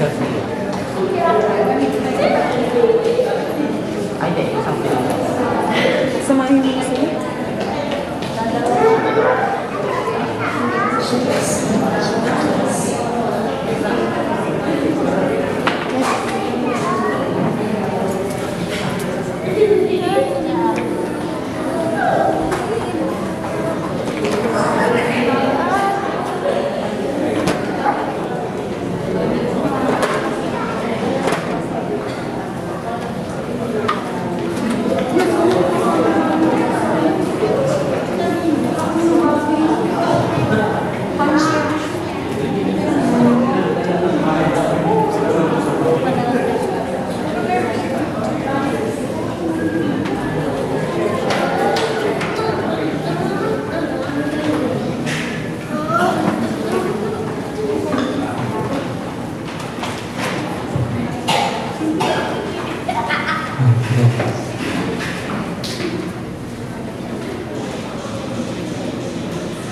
Garcia. Ay, hindi. Isang pila. Samahin mo sila.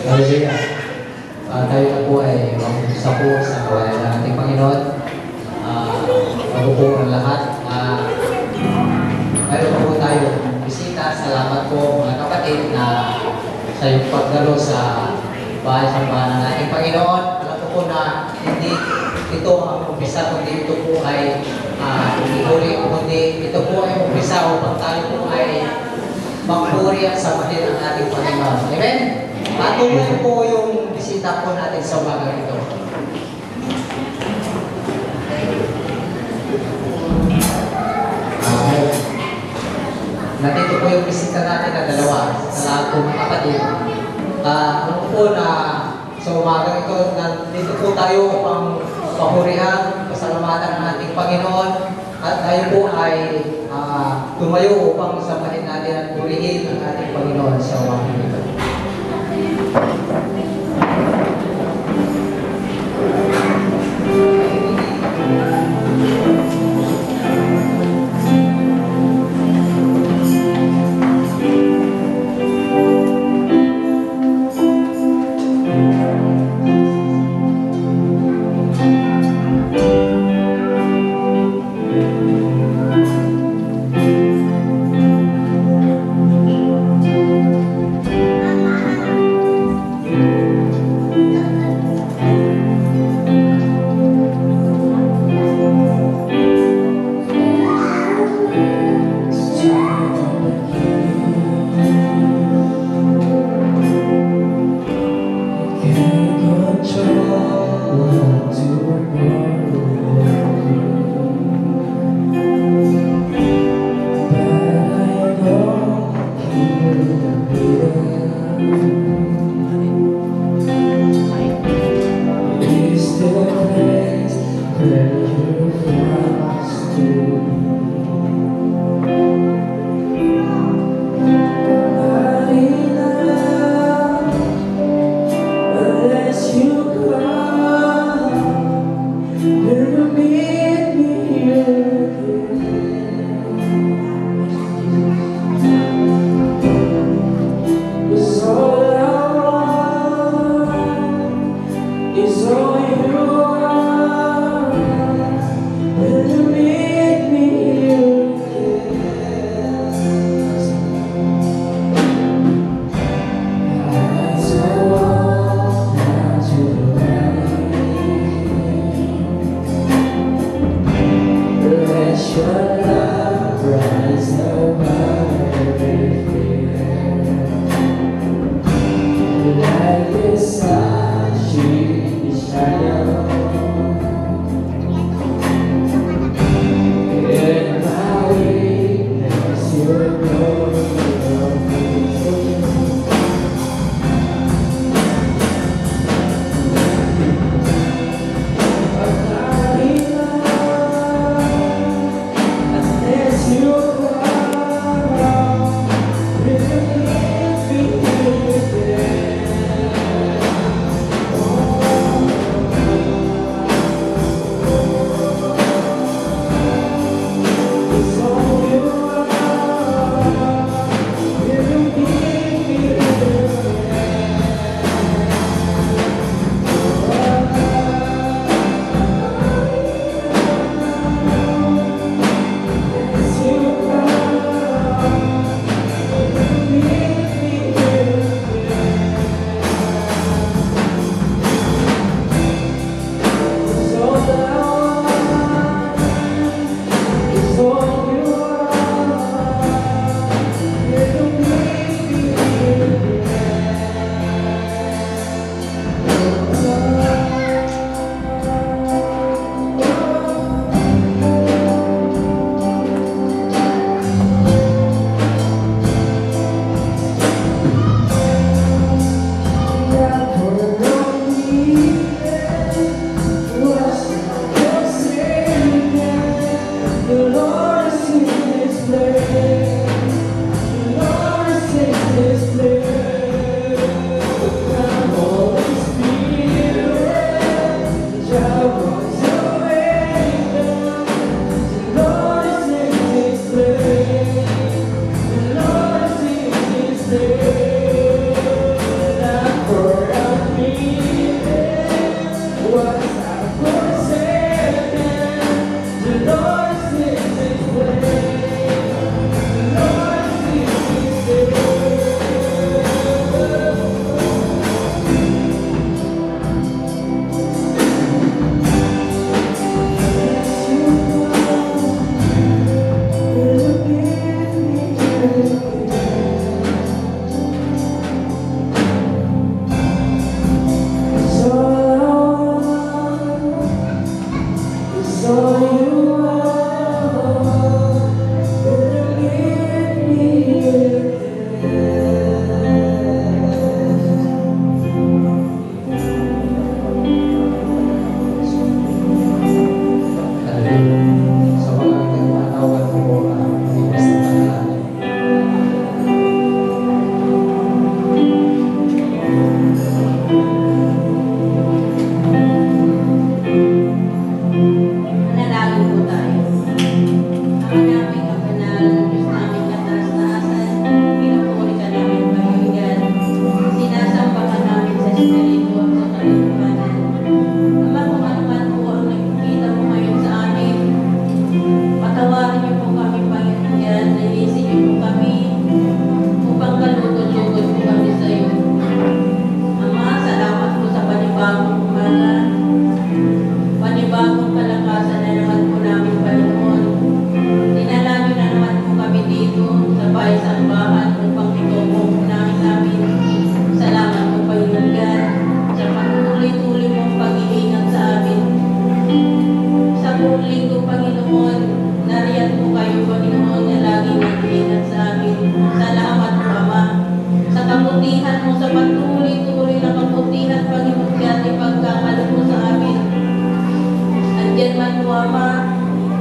Hallelujah. Tayo na po ay mag-umpisa po sa kawalan ng ating Panginoon. Bago po ang lahat. Meron po tayong bisita. Salamat po mga kapatid na sa iyong pagdalo sa bahay-sambahan ng ating Panginoon. Alam ko po na hindi ito ang umpisa, kundi ito po ay hindi kundi ito po ay umpisa upang tayo po ay magpuri at samahin ang ating Panginoon. Amen? Patuloy po yung bisita po natin sa umagang ito. Nandito po yung bisita natin na dalawa sa lahat po mga kapatid. Alam po na sa umagang ito, nandito po tayo upang papurihan, pasalamatan ng ating Panginoon at tayo po ay tumayo upang samahin natin at purihin ang ating Panginoon sa umagang ito.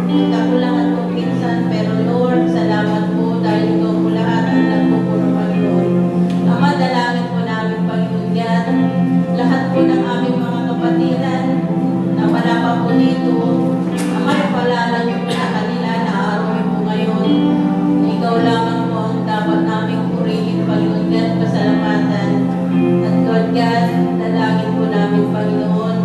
Nagkakulangan po minsan, pero Lord, salamat po dahil ikaw po lahat ang nagpupuno, Panginoon. Ama, dalangin po namin, Panginoon yan. Lahat po ng aming mga kapatiran na wala pa po dito, Ama, ipalala niyo po na kanila na araw po ngayon. Ikaw lamang po ang dapat naming purihin, Panginoon God, pasalamatan. At Lord God, dalangin po namin, Panginoon.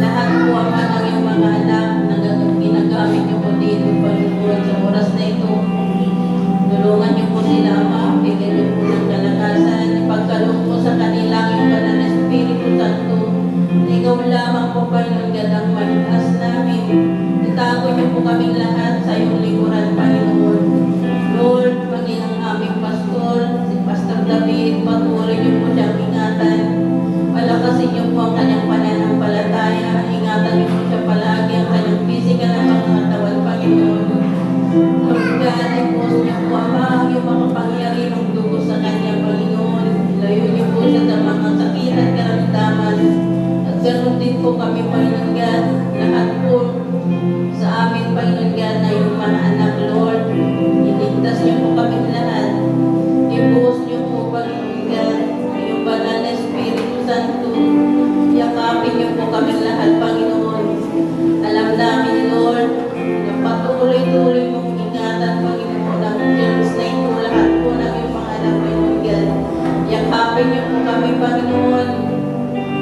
Lahat po, Ama, ng iyong mga anak na ginagamit niyo po dito, Panginoon, sa oras na ito. Tulungan niyo po sila, Ama. Bigyan niyo po ng kalakasan. Ipagkaloob po sa kanila yung banal na Espiritu Santo. Ikaw lamang po, Panginoon God, ang maligtas namin. Itago niyo po kaming lahat sa iyong likuran, Panginoon. Lord, maging ang aming pastor, si Pastor David, patuloy niyo po siyang ingatan. Palakasin niyo po ang kanyang pananampalataya. Ingatan niyo po siya palagi ang kanyang physical na pangangatawan, Panginoon. Lord God, ipos niyo po, Ama, ang iyong makapangyari ng dugo sa kanya, Panginoon. Ilayo niyo po siya sa mga sakit at karamdaman. At ganoon din po kami, Panginoon God, lahat po sa amin, Panginoon God, na yung mga anak, Lord. Iligtas niyo po kami lahat. Ipos niyo po, Panginoon God, yung banal na Espiritu Santo. Yakapin niyo po kami lahat, Panginoon. Alam namin, Lord, na patuloy-tuloy mong ingatan, Panginoon, ang Diyos na ito, lahat po ng iyong mga anak, Panginoon God. Yakapin niyo po kami, Panginoon.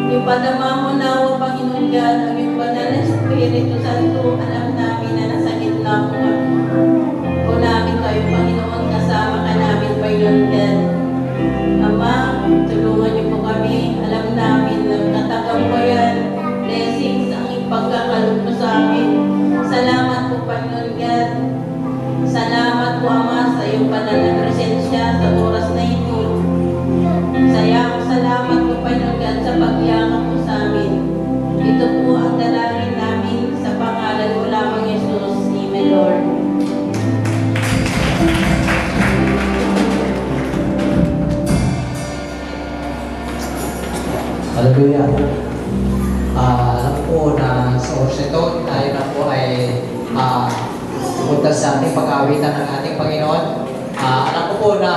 Ipadama mo na, O Panginoon God, ang iyong banal na Espiritu Santo. Alam namin na nasa gitna po namin kayo, Panginoon, kasama ka namin, Panginoon God. Ama, tulungan niyo po kami. Alam namin na katagawayan, blessings ang ipagkakaloob mo sa amin. Salamat po, Panginoon God. Salamat po, Ama, sa iyong banal na presensya sa oras na ito. Salamat po, Panginoon God, sa pagyakap po sa amin. Ito po ang dalangin namin sa pangalan mo lamang, Jesus. Amen, Lord. Hallelujah. Alam po na sa oras ito, tayo na po ay pupunta sa ating pag-awitan ng ating Panginoon. Alam ko po na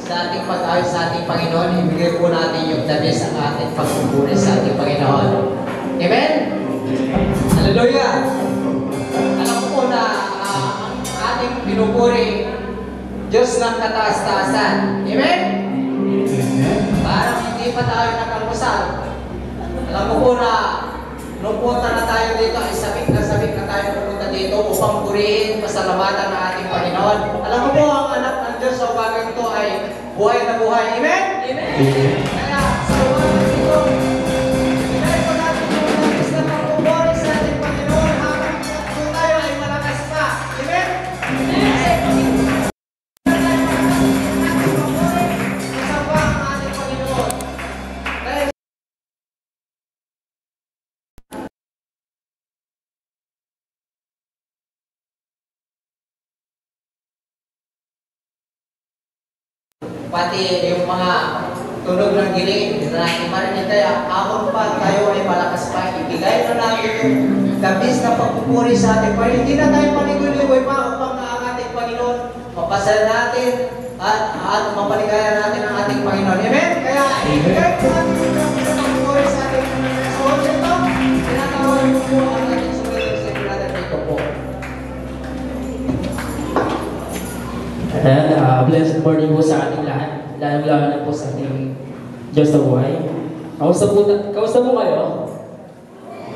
sa ating pag-awit sa ating Panginoon, ibigay po natin yung the best ang ating pagpupuri sa ating Panginoon. Amen? Hallelujah! Alam ko po na ang ating pinupuri, Diyos ng kataas-taasan. Amen? Parang hindi pa tayo nakamusal. Alam mo po na nung punta na tayo dito, ay sabik na tayo pupunta dito upang purihin, pasalamatan ng ating Panginoon. Alam mo po, ang anak ng Diyos sa bagay ito ay buhay na buhay. Amen? Amen? Kaya sa umaga dito, ibigay po natin yung nabis na pagpupuri sa ating Panginoon habang po tayo ay malakas pa. Amen? Amen? Pati yung mga tunog ng giling, hindi na natin marinig kaya ako pa tayo ay malakas pa. Ibigay na natin yung labis na pagpupuri sa ating Panginoon. Hindi na tayo paligoy-ligoy pa upang ang ating Panginoon mapasaya natin at mapaligaya natin ang ating Panginoon. Amen? Kaya ibigay po natin yung labis na pagpupuri sa ating Panginoon. So, ito, tinatawag ko po ang ating sumunod sa brother dito po. And blessed morning po sa ating lahat. Lalong-lalo na po sa ating Diyos na buhay. Kamusta po kayo?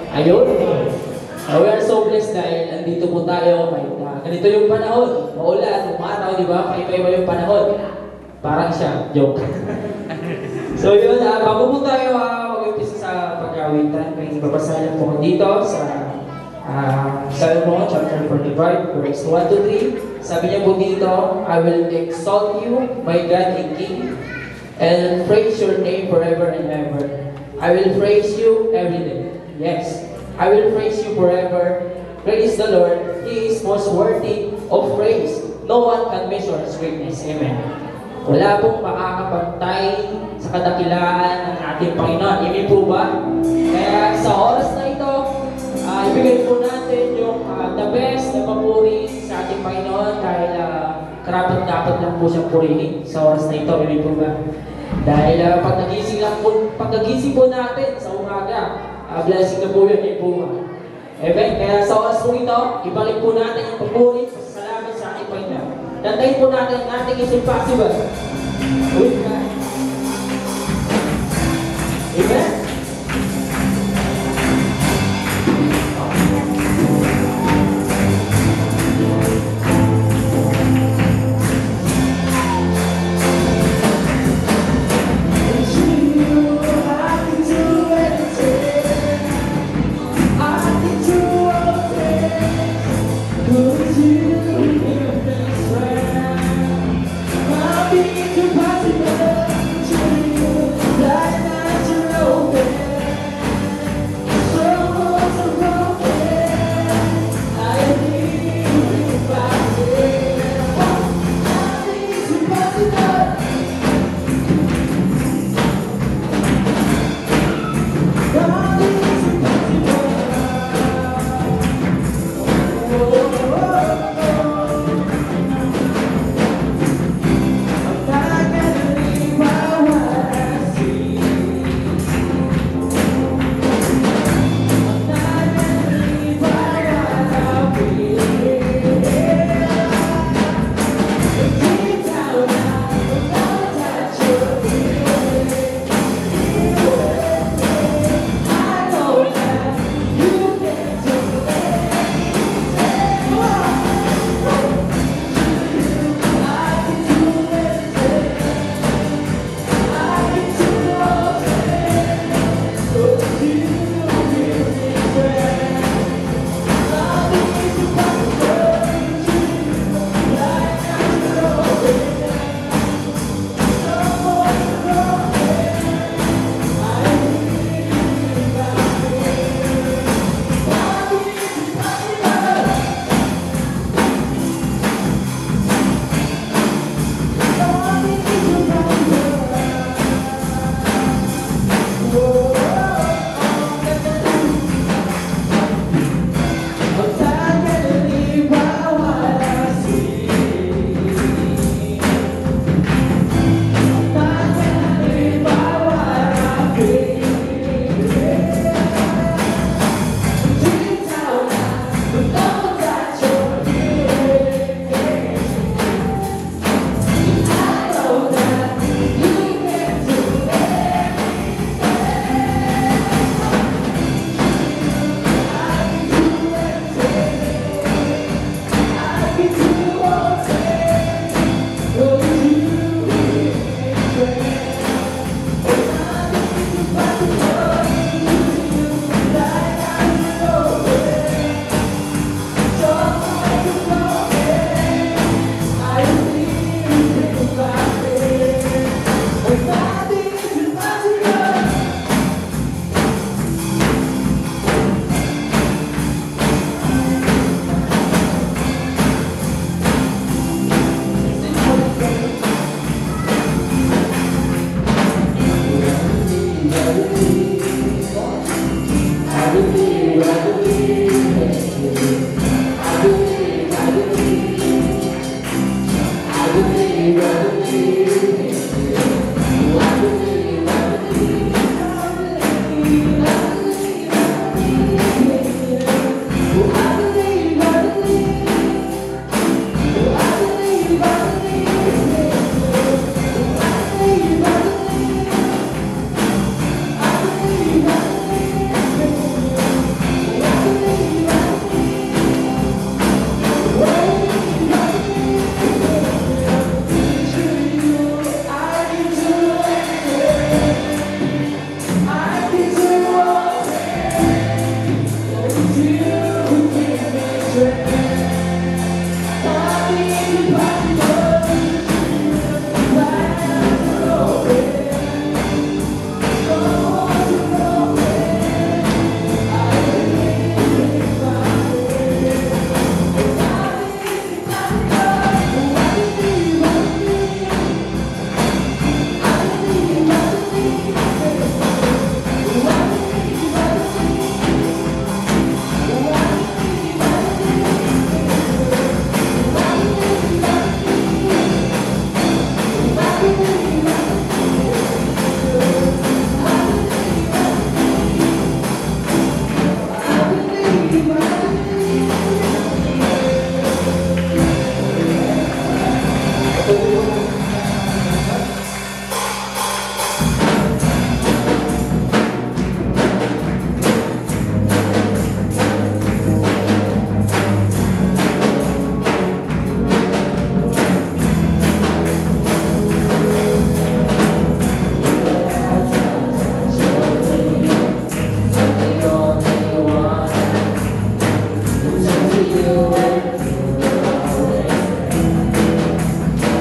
Ayun. We are so blessed dahil nandito po tayo. Ganito yung panahon. Maulan, umaraw, di ba? Kaiba-iba yung panahon. Parang siya. Joke. So yun, bago po tayo mag-umpisa sa pag-awitan, may babasahin po dito sa Psalm chapter 45, verse 1 to 3. Sabi niya po dito, I will exalt you, my God and King, and praise your name forever and ever. I will praise you every day. Yes, I will praise you forever. Praise the Lord. He is most worthy of praise. No one can measure His greatness. Amen. Wala pong makakapantay sa kadakilaan ng ating Panginoon. Amen po ba? Kaya sa oras na ito, ibigay po natin yung the best na papuri sa ating Panginoon dahil karapat-dapat lang po siyang purihin sa oras na ito, hindi po ba? Dahil pag nagising po natin sa umaga, blessing na po yun, hindi po ba? Amen? Kaya sa oras po ito, ibalik po natin ang papuri sa salamat sa ating Panginoon. Dantayin po natin, nothing is impossible with God. Amen? I'll be too possible to you, like natural.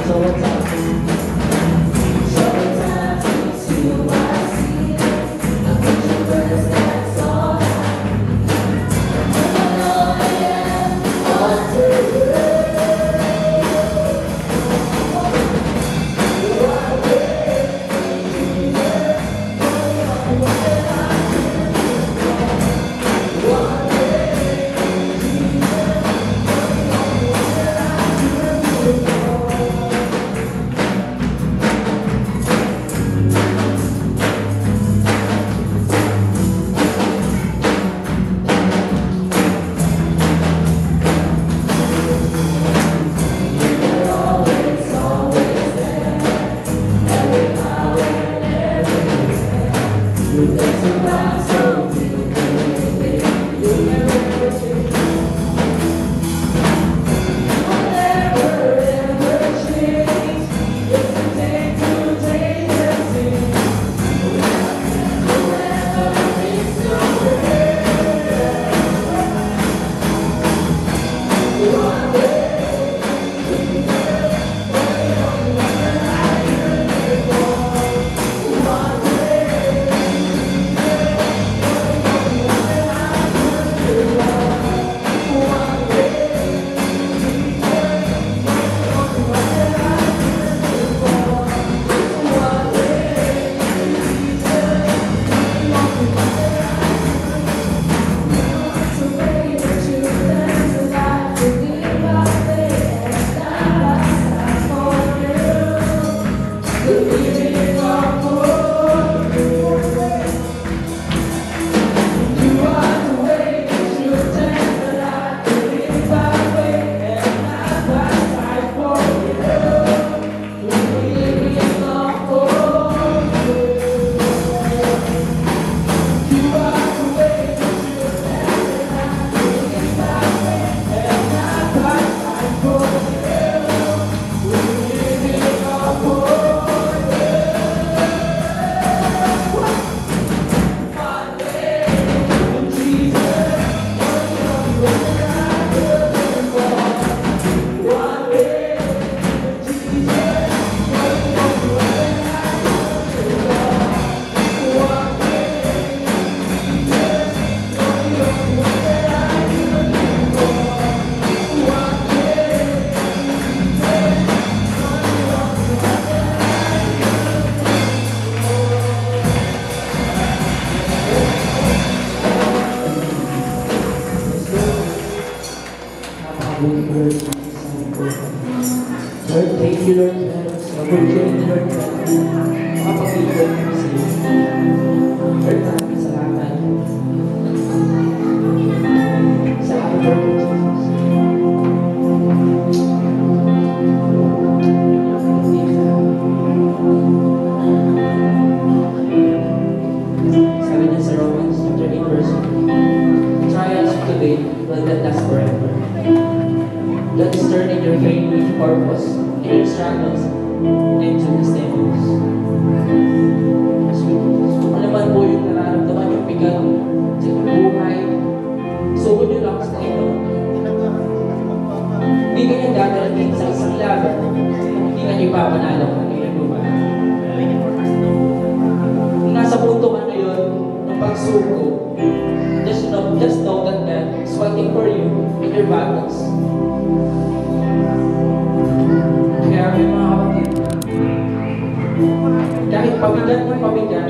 So what's up? Lord, thank you, Lord, sa opportunity, Lord, makapag-ibig kami sa iyo. Lord, maraming salamat sa aking Lord Jesus. Sabi niya sa Romans chapter 8 verse 1, trials of today will not last forever. God is turning your faith with purpose in your struggles into testimonies. Kung ano man po yung nararamdaman yung bigat sa inyong buhay, suko nyo lang sa Panginoon. Hindi kayo dadarating sa isang laban, hindi kayo ipapanalo kung kayo nagbumahan. Kung nasa punto ka ngayon ng pagsuko, just know that God is fighting for you in your battles. Kaya may mga kapatid, kahit pabigat ng pabigat,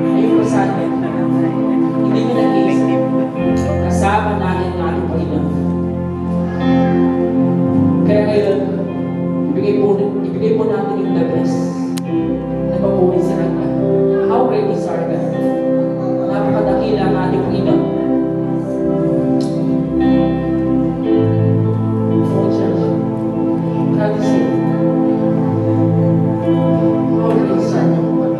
ayun ko sa atin, hindi mo nag-iisip, kasama natin ang ating Panginoon. Kaya ngayon, ibigay po natin yung the best na papuri sa Kanya. How great is our God? Napakadakila ang ating Panginoon. God is here. How great is our God?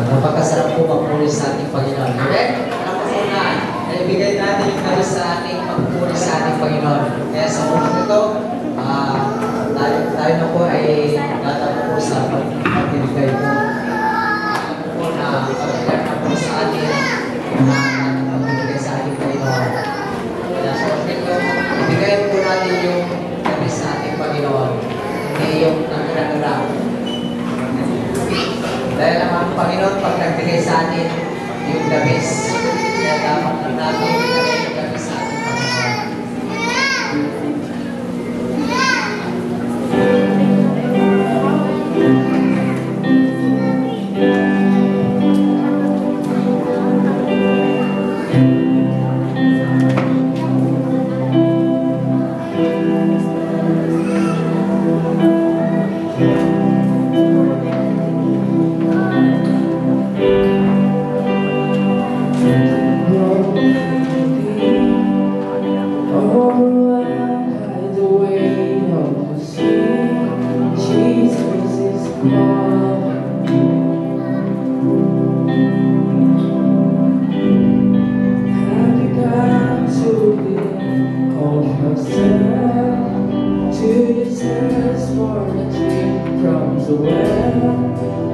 Napakasarap po magpuri sa ating Panginoon. Amen? Alam po na, ibigay natin yung kalis sa ating pagpuri sa ating Panginoon. Kaya sa punto ito, tayo na po ay tatapos po sa pagbibigay po. Alam po na pagbigan na po sa atin pagbibigay sa ating Panginoon. Kaya sa punto ito, ibigay po natin yung kalis sa ating Panginoon. Hindi yung nagkakala. Dahil ang Panginoon pag nagbigay sa atin yung dabis, kaya dapat na natin ibigay yung dabis sa ating Panginoon.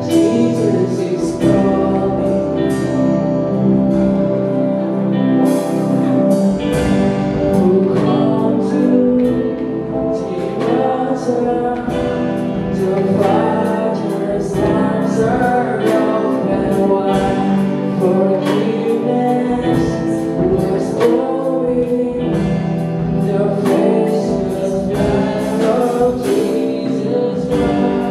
Jesus is calling. Who comes to Jesus? The Father's arms are open wide. Forgiveness was flowing. The precious blood of Jesus Christ.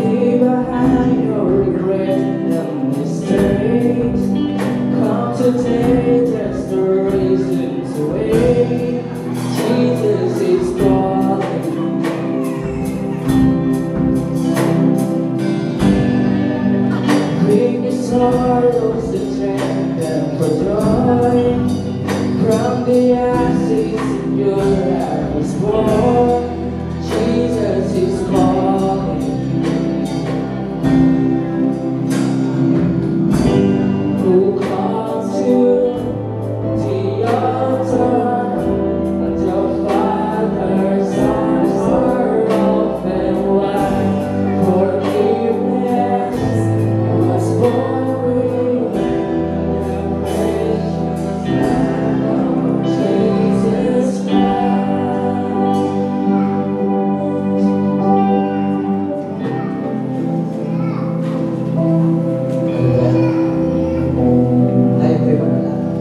Leave behind your regret and mistakes. Come today, there's no reason to wait. Jesus is calling. Bring your sorrows to change them for joy. From the ashes your life was born. Jesus is calling. Who comes to the altar? The Father's arms are open wide. Forgiveness was born. The precious blood of Jesus Christ. Tayo po'y manalangin.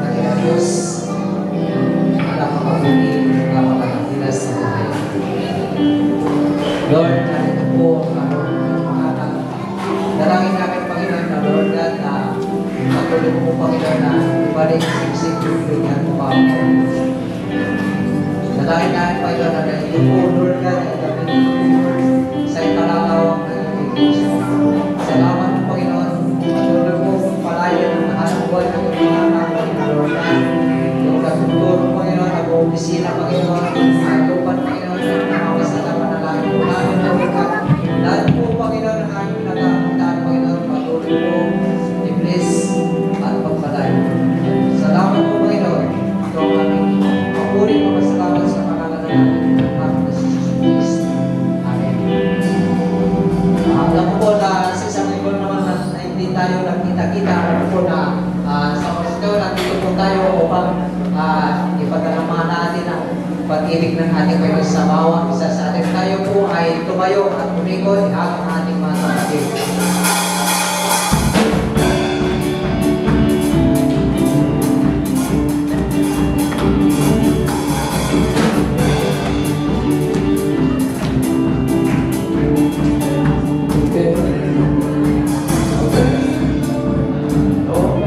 Panginoon Diyos, napakabuli, napakadakilas sa buhay. Lord, narito po ang mga anak. Dalangin namin, Panginoon, na Lord God, na patuloy mo po, Panginoon, na ibalik siksik yung ganyan po pa ako. Dalangin namin, Panginoon, na ito po, Lord God, ay gamitin po sa ipalalawak ng iyong Diyos. Salamat po, Panginoon. Patuloy po palayan ng hanap buhay ng iyong mga anak, Lord God. Yung katuturo, Panginoon, nag-uopisina, Panginoon, nag-upan, Panginoon, na makasalaman na lahat po namin, Lord God. Lahat po, Panginoon, ang aming pinagkakitaan, Panginoon, patuloy po, i-bless at pagpalayan. Salamat po, Panginoon. Ito ang aming papuri, papasalamat sa pangalan ng aming Panginoon, Jesus Christ. Amen. Alam ko po na sa isang linggo naman na hindi tayo nagkita-kita. Alam ko na sa Kristo, nandito po tayo upang ipagalamahan natin ang pag-ibig ng ating Panginoon sa bawat isa sa atin. Tayo po ay tumayo at umikot ang ating mga kapatid. Oh,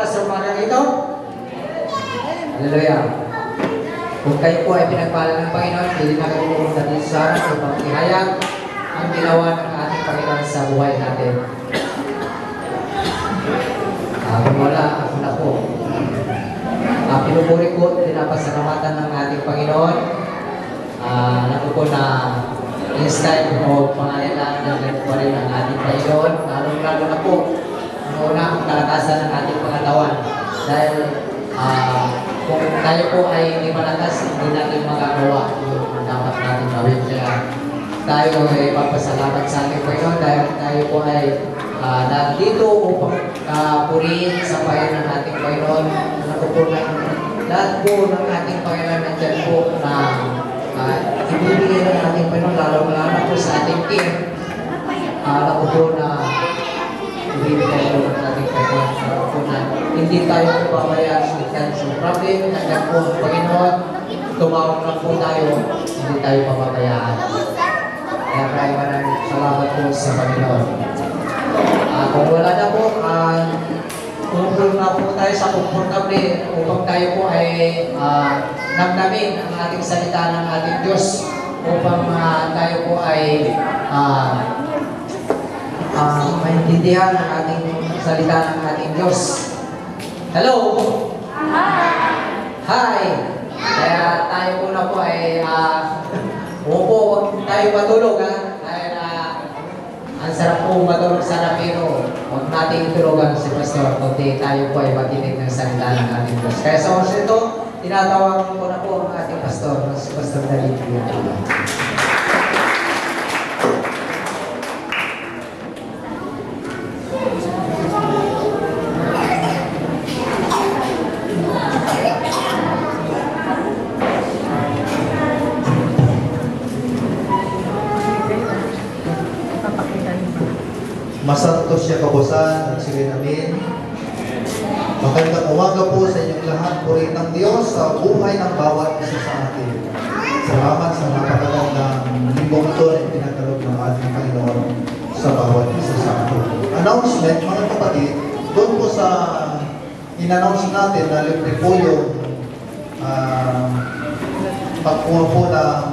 sa umagang ito? Hallelujah. Kung kayo po ay pinagpala ng Panginoon, hindi na kayo pumunta dito sa harap upang ihayag ang ginawa ng ating Panginoon sa buhay natin. Kung wala, ako na po. Pinupuri ko, pinapasalamatan ng ating Panginoon. Alam ko po na instead o pangailangan ng pa rin ang ating Panginoon. Lalo na po, una ang kalakasan ng ating pangatawan. Dahil kung tayo po ay hindi malakas, hindi natin magagawa yung dapat natin gawin. Kaya tayo ay papasalamat sa ating Panginoon dahil tayo po ay nandito upang purihin sa bayan ng ating Panginoon. Alam po na lahat po ng ating Panginoon nandyan po na ibibigay ng ating Panginoon, lalo po sa ating team. Alam po na ibibigay ng ating Panginoon. Alam po na hindi tayo pabayaan sa problem. Nandyan po ang Panginoon. Tumawag lang po tayo, hindi tayo pababayaan. Kaya maraming salamat po sa Panginoon. Kung wala na po, tungkol na po tayo sa komportable upang tayo po ay namnamin ang ating salita ng ating Diyos upang tayo po ay maintindihan ang ating salita ng ating Diyos. Hello! Hi! Kaya tayo po na po ay upo, tayo matulog ha. Ang sarap po matulog sana pero huwag natin itulugan si Pastor kundi tayo po ay makinig ng salita ng ating Diyos. Kaya sa oras ito, tinatawagan ko na po ang ating Pastor, si Pastor David. Masantos siya kabusan at sige namin. Magandang umaga po sa inyong lahat. Purihin ng Diyos sa buhay ng bawat isa sa atin. Salamat sa napakagandang linggong ito na pinagkalog ng ating Panginoon sa bawat isa sa atin. Announcement, mga kapatid, doon po sa in-announce natin na libre po yung pagkuha po ng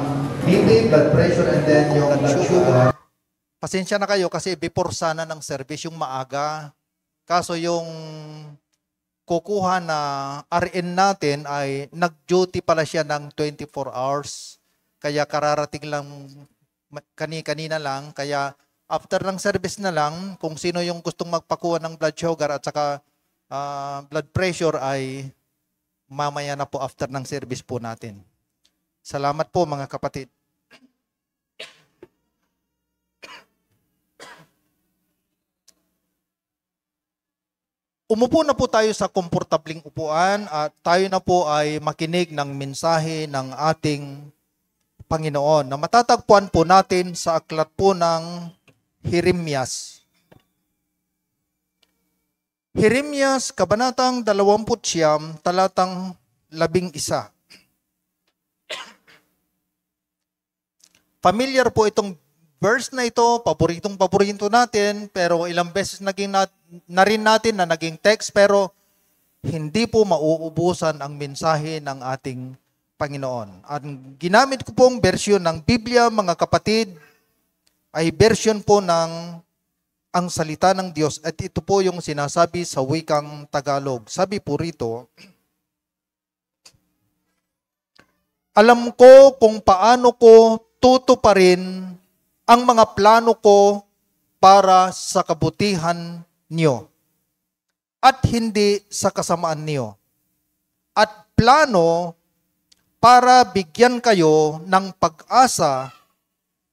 BP, blood pressure, and then yung blood sugar. Pasensya na kayo kasi before sana ng service yung maaga. Kaso yung kukuha na RN natin ay nag-duty pala siya ng 24 hours. Kaya kararating lang kanina lang. Kaya after ng service na lang, kung sino yung gustong magpakuha ng blood sugar at saka blood pressure ay mamaya na po after ng service po natin. Salamat po mga kapatid. Umupo na po tayo sa komportabling upuan at tayo na po ay makinig ng mensahe ng ating Panginoon na matatagpuan po natin sa aklat po ng Jeremias. Jeremias, Kabanatang 20, talatang 11. Familiar po itong verse na ito, paborito natin, pero ilang beses naging na rin natin na naging text, pero hindi po mauubusan ang mensahe ng ating Panginoon. Ang ginamit ko pong version ng Biblia, mga kapatid, ay version po ng ang salita ng Diyos. At ito po yung sinasabi sa wikang Tagalog. Sabi po rito, alam ko kung paano ko tutuparin ang mga plano ko para sa kabutihan niyo at hindi sa kasamaan niyo. At plano para bigyan kayo ng pag-asa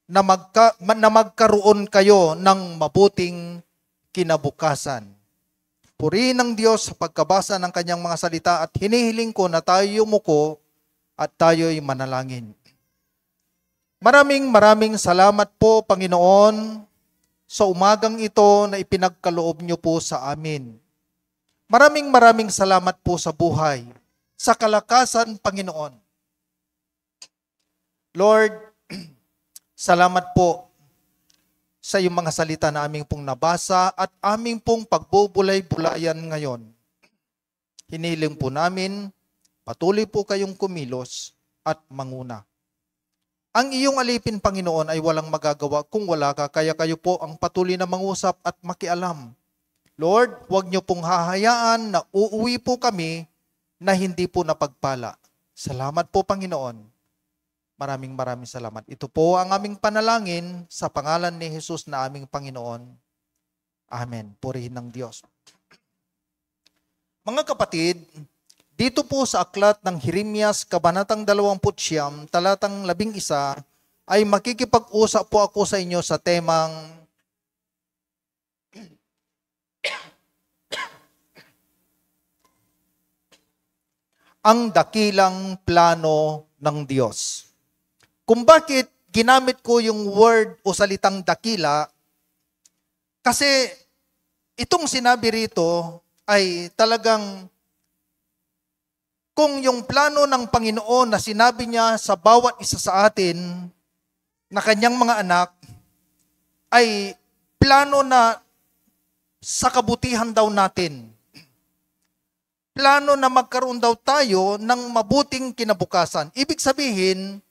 na magkaroon kayo ng mabuting kinabukasan. Purihin ng Diyos sa pagkabasa ng kanyang mga salita at hinihiling ko na tayo yumuko at tayo'y manalangin. Maraming salamat po, Panginoon, sa umagang ito na ipinagkaloob niyo po sa amin. Maraming salamat po sa buhay, sa kalakasan, Panginoon. Lord, salamat po sa iyong mga salita na aming pong nabasa at aming pong pagbubulay-bulayan ngayon. Hiniling po namin, patuloy po kayong kumilos at manguna. Ang iyong alipin, Panginoon, ay walang magagawa kung wala ka, kaya kayo po ang patuloy na mangusap at makialam. Lord, huwag niyo pong hahayaan na uuwi po kami na hindi po napagpala. Salamat po, Panginoon. Maraming salamat. Ito po ang aming panalangin sa pangalan ni Jesus na aming Panginoon. Amen. Purihin ng Diyos. Mga kapatid, dito po sa aklat ng Jeremias, Kabanatang 29, talatang 11, ay makikipag-usap po ako sa inyo sa temang ang dakilang plano ng Diyos. Kung bakit ginamit ko yung word o salitang dakila, kasi itong sinabi rito ay talagang kung yung plano ng Panginoon na sinabi niya sa bawat isa sa atin na kanyang mga anak ay plano na sa kabutihan daw natin. Plano na magkaroon daw tayo ng mabuting kinabukasan. Ibig sabihin,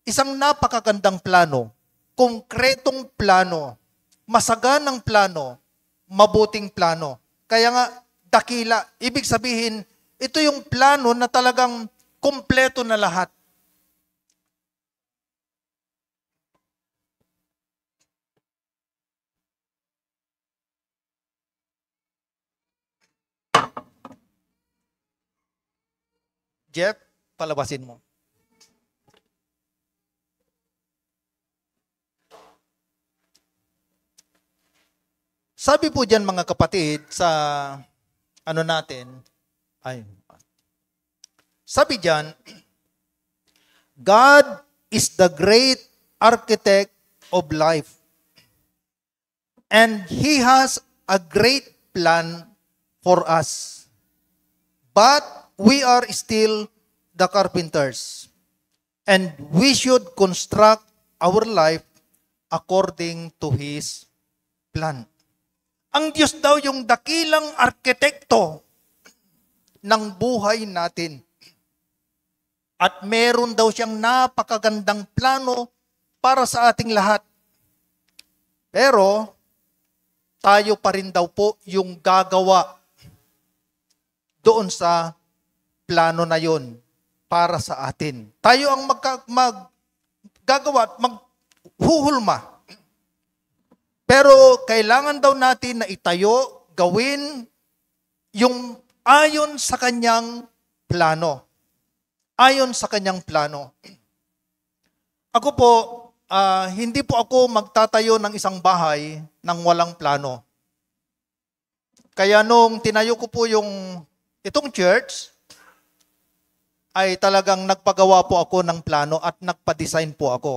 isang napakagandang plano, konkretong plano, masaganang plano, mabuting plano. Kaya nga, dakila. Ibig sabihin, ito yung plano na talagang kumpleto na lahat. Jeff, palabasin mo. Sabi po dyan mga kapatid sa sabi diyan, God is the great architect of life. And He has a great plan for us. But we are still the carpenters. And we should construct our life according to His plan. Ang Diyos daw yung dakilang arkitekto ng buhay natin. At meron daw siyang napakagandang plano para sa ating lahat. Pero, tayo pa rin daw po yung gagawa doon sa plano na yon para sa atin. Tayo ang maggagawa at maghuhulma. Pero kailangan daw natin na itayo, gawin yung ayon sa kanyang plano. Ayon sa kanyang plano. Ako po, hindi po ako magtatayo ng isang bahay nang walang plano. Kaya nung tinayo ko po itong church, ay talagang nagpagawa po ako ng plano at nagpa-design po ako.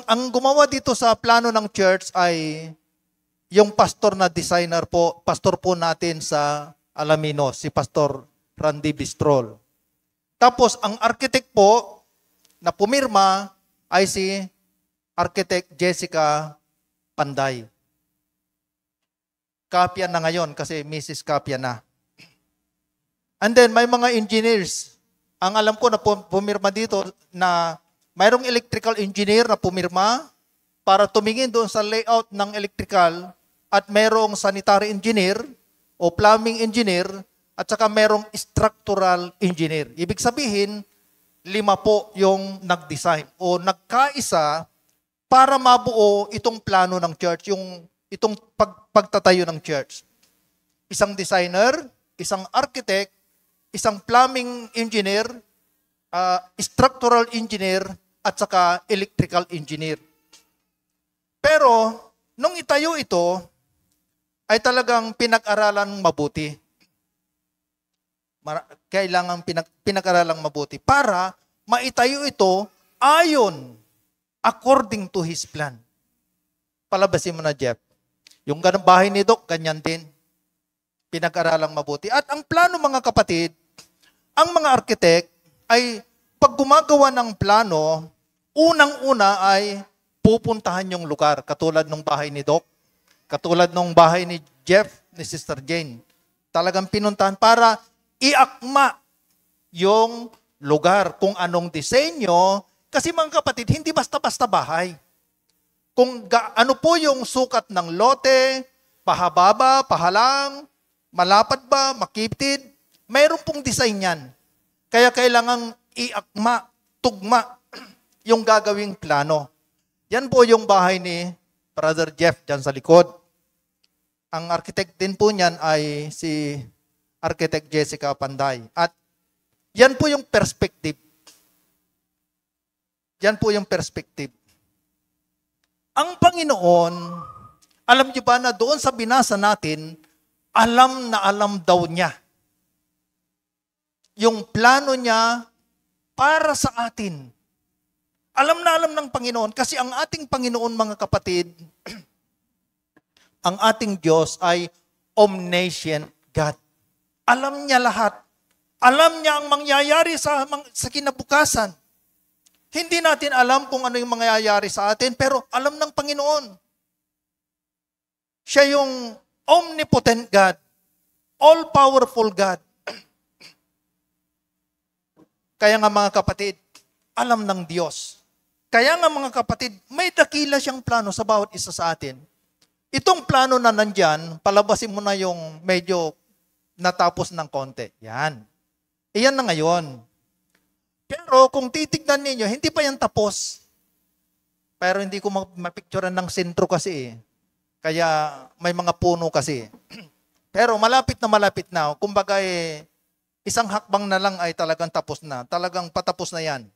Ang gumawa dito sa plano ng church ay yung pastor na designer po, pastor po natin sa Alaminos, si Pastor Randy Bistrol. Tapos ang architect po na pumirma ay si Architect Jessica Panday. Kapya na ngayon kasi Mrs. Kapya na. And then may mga engineers. Ang alam ko na pumirma dito na mayroong electrical engineer na pumirma para tumingin doon sa layout ng electrical at mayroong sanitary engineer o plumbing engineer at saka mayroong structural engineer. Ibig sabihin, 5 po yung nag-design o nagkaisa para mabuo itong plano ng church, itong pagtatayo ng church. Isang designer, isang architect, isang plumbing engineer, structural engineer, at saka electrical engineer. Pero, nung itayo ito, ay talagang pinag-aralan mabuti. Kailangan pinag-aralang mabuti para maitayo ito ayon according to His plan. Palabasin mo na, Jeff. Yung ganang bahay ni Doc, ganyan din. Pinag-aralang mabuti. At ang plano, mga kapatid, ang mga architect ay pag gumagawa ng plano, unang-una ay pupuntahan yung lugar. Katulad ng bahay ni Doc, katulad ng bahay ni Jeff, ni Sister Jane. talagang pinuntahan para iakma yung lugar, kung anong disenyo. Kasi mga kapatid, hindi basta-basta bahay. Kung ano po yung sukat ng lote, pahaba ba, pahalang, malapad ba, makitid, mayroon pong design yan. Kaya kailangang iakma, tugma yung gagawing plano. Yan po yung bahay ni Brother Jeff dyan sa likod. Ang architect din po niyan ay si Architect Jessica Panday. At yan po yung perspective. Yan po yung perspective. Ang Panginoon, alam niyo ba na doon sa binasa natin, alam na alam daw niya yung plano niya para sa atin. Alam na alam ng Panginoon kasi ang ating Panginoon, mga kapatid, ang ating Diyos ay omniscient God. Alam niya lahat. Alam niya ang mangyayari sa kinabukasan. Hindi natin alam kung ano yung mangyayari sa atin, pero alam ng Panginoon. Siya yung omnipotent God, all-powerful God. Kaya nga mga kapatid, alam ng Diyos. Kaya nga mga kapatid, may dakila siyang plano sa bawat isa sa atin. Itong plano na nandyan, palabasin mo na yung medyo natapos ng konti. Yan. Iyan na ngayon. Pero kung titignan ninyo, hindi pa yan tapos. Pero hindi ko mapicturean ng sentro kasi. Kaya may mga puno kasi. Pero malapit na. Kumbaga isang hakbang na lang ay talagang tapos na. Talagang patapos na yan.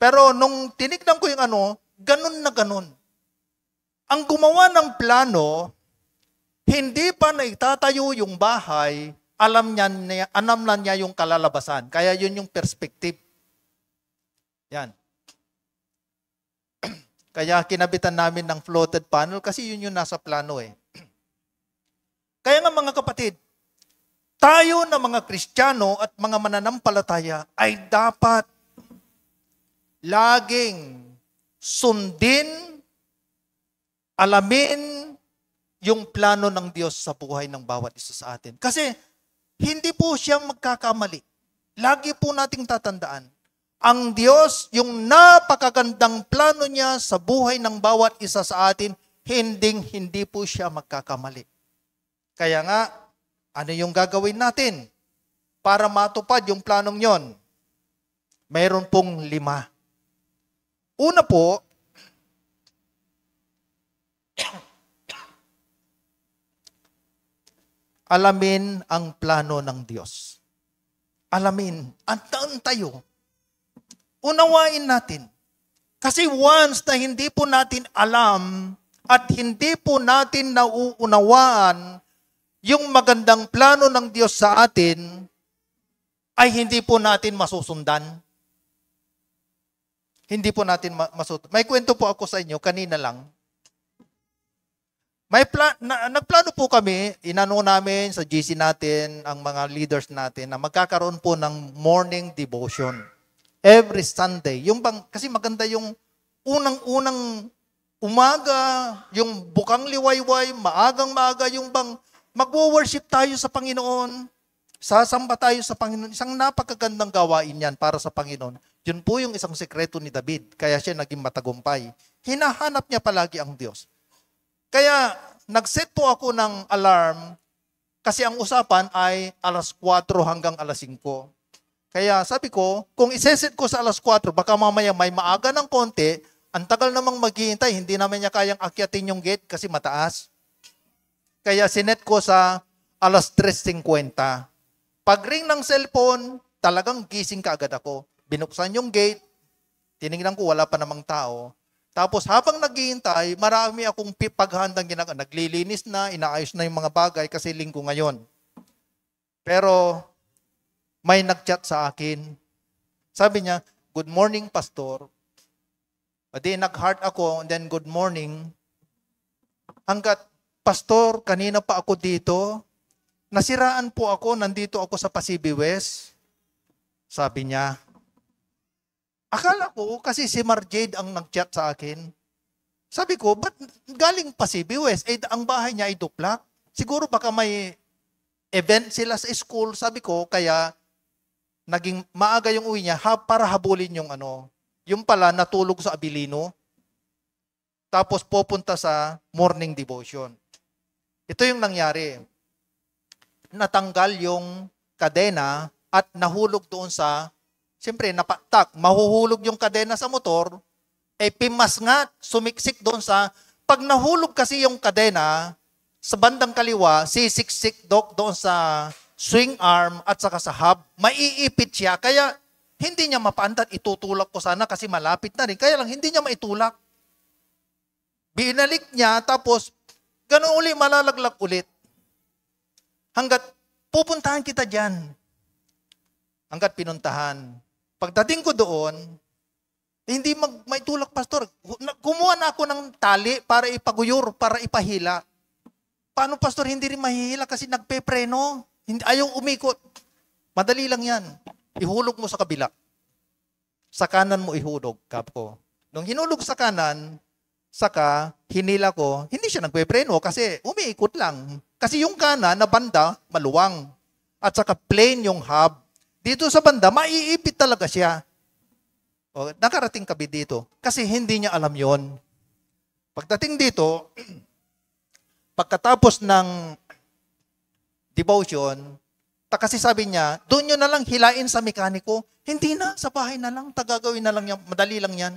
Pero nung tinignan ko yung ganun na ganun. Ang gumawa ng plano, hindi pa naitatayo yung bahay, alam na niya yung kalalabasan. Kaya yun yung perspective. Yan. Kaya kinabitan namin ng floated panel kasi yun yung nasa plano eh. Kaya nga mga kapatid, tayo na mga Kristiyano at mga mananampalataya ay dapat laging sundin, alamin yung plano ng Diyos sa buhay ng bawat isa sa atin. Kasi hindi po siya magkakamali. Lagi po nating tatandaan. Ang Diyos, yung napakagandang plano niya sa buhay ng bawat isa sa atin, hindi po siya magkakamali. Kaya nga, ano yung gagawin natin para matupad yung planong yon? Mayroon pong 5. Una po, alamin ang plano ng Diyos. Alamin. Antaan tayo. Unawain natin. Kasi once na hindi po natin alam at hindi po natin nauunawaan yung magandang plano ng Diyos sa atin, ay hindi po natin masusundan. Hindi po natin masusundan. May kwento po ako sa inyo, kanina lang. Nagplano po kami, inano namin sa GC natin, ang mga leaders natin, na magkakaroon po ng morning devotion. Every Sunday. Kasi maganda yung unang-unang umaga, yung bukang liwayway, maagang-maaga, yung magwo-worship tayo sa Panginoon, sasamba tayo sa Panginoon. Isang napakagandang gawain yan para sa Panginoon. Yun po yung isang sekreto ni David, kaya siya naging matagumpay. Hinahanap niya palagi ang Diyos. Kaya, nag-set po ako ng alarm kasi ang usapan ay 4:00 hanggang 5:00. Kaya sabi ko, kung iseset ko sa 4:00, baka mamaya may maaga ng konti, ang tagal namang maghihintay, hindi naman niya kayang akyatin yung gate kasi mataas. Kaya sinet ko sa 3:50. Pag ring ng cellphone, talagang gising ka agad ako. Binuksan yung gate, tinignan ko wala pa namang tao. Tapos habang naghihintay, marami akong paghandang ginagawa. Naglilinis na, inaayos na yung mga bagay kasi linggo ngayon. Pero may nag-chat sa akin. Sabi niya, "Good morning, Pastor." Pati nag-heart ako, and then good morning. Hanggat, "Pastor, kanina pa ako dito. Nasiraan po ako, nandito ako sa Pasibi West." Sabi niya. Akala ko, kasi si Marjade ang nag-chat sa akin. Sabi ko, ba't galing Pasibi West? Ang bahay niya ay duplak. Siguro baka may event sila sa school, sabi ko, kaya naging maaga yung uwi niya para habulin yung yung pala natulog sa Abilino, tapos pupunta sa morning devotion. Ito yung nangyari. Natanggal yung kadena at nahulog doon siyempre napatak, mahuhulog yung kadena sa motor, pimasngat, sumiksik doon pag nahulog kasi yung kadena, sa bandang kaliwa, sisiksik doon sa swing arm at saka sa hub, maiipit siya, kaya hindi niya mapaandan, itutulak ko sana kasi malapit na rin, kaya lang hindi niya maitulak. Binalik niya, tapos ganun uli, malalaglag ulit. Hanggat pupuntahan kita dyan. Hanggat pinuntahan. Pagdating ko doon, hindi maitulak, pastor. Kumuha na ako ng tali para ipaguyur, para ipahila. Paano, pastor? Hindi rin mahihila kasi nagpepreno. Ayaw umikot. Madali lang yan. Ihulog mo sa kabila. Sa kanan mo ihulog, kapo. Nung hinulog sa kanan, saka hinila ko, hindi siya nagpepreno kasi umiikot lang. Kasi yung kanan na banda, maluwang. At saka plain yung hub. Dito sa banda, maiipit talaga siya. O, nakarating kami dito. Kasi hindi niya alam yon. Pagdating dito, pagkatapos ng devotion, kasi sabi niya, doon nyo na lang hilain sa mekaniko. Hindi na, sa bahay na lang, tagagawin na lang yan, madali lang yan.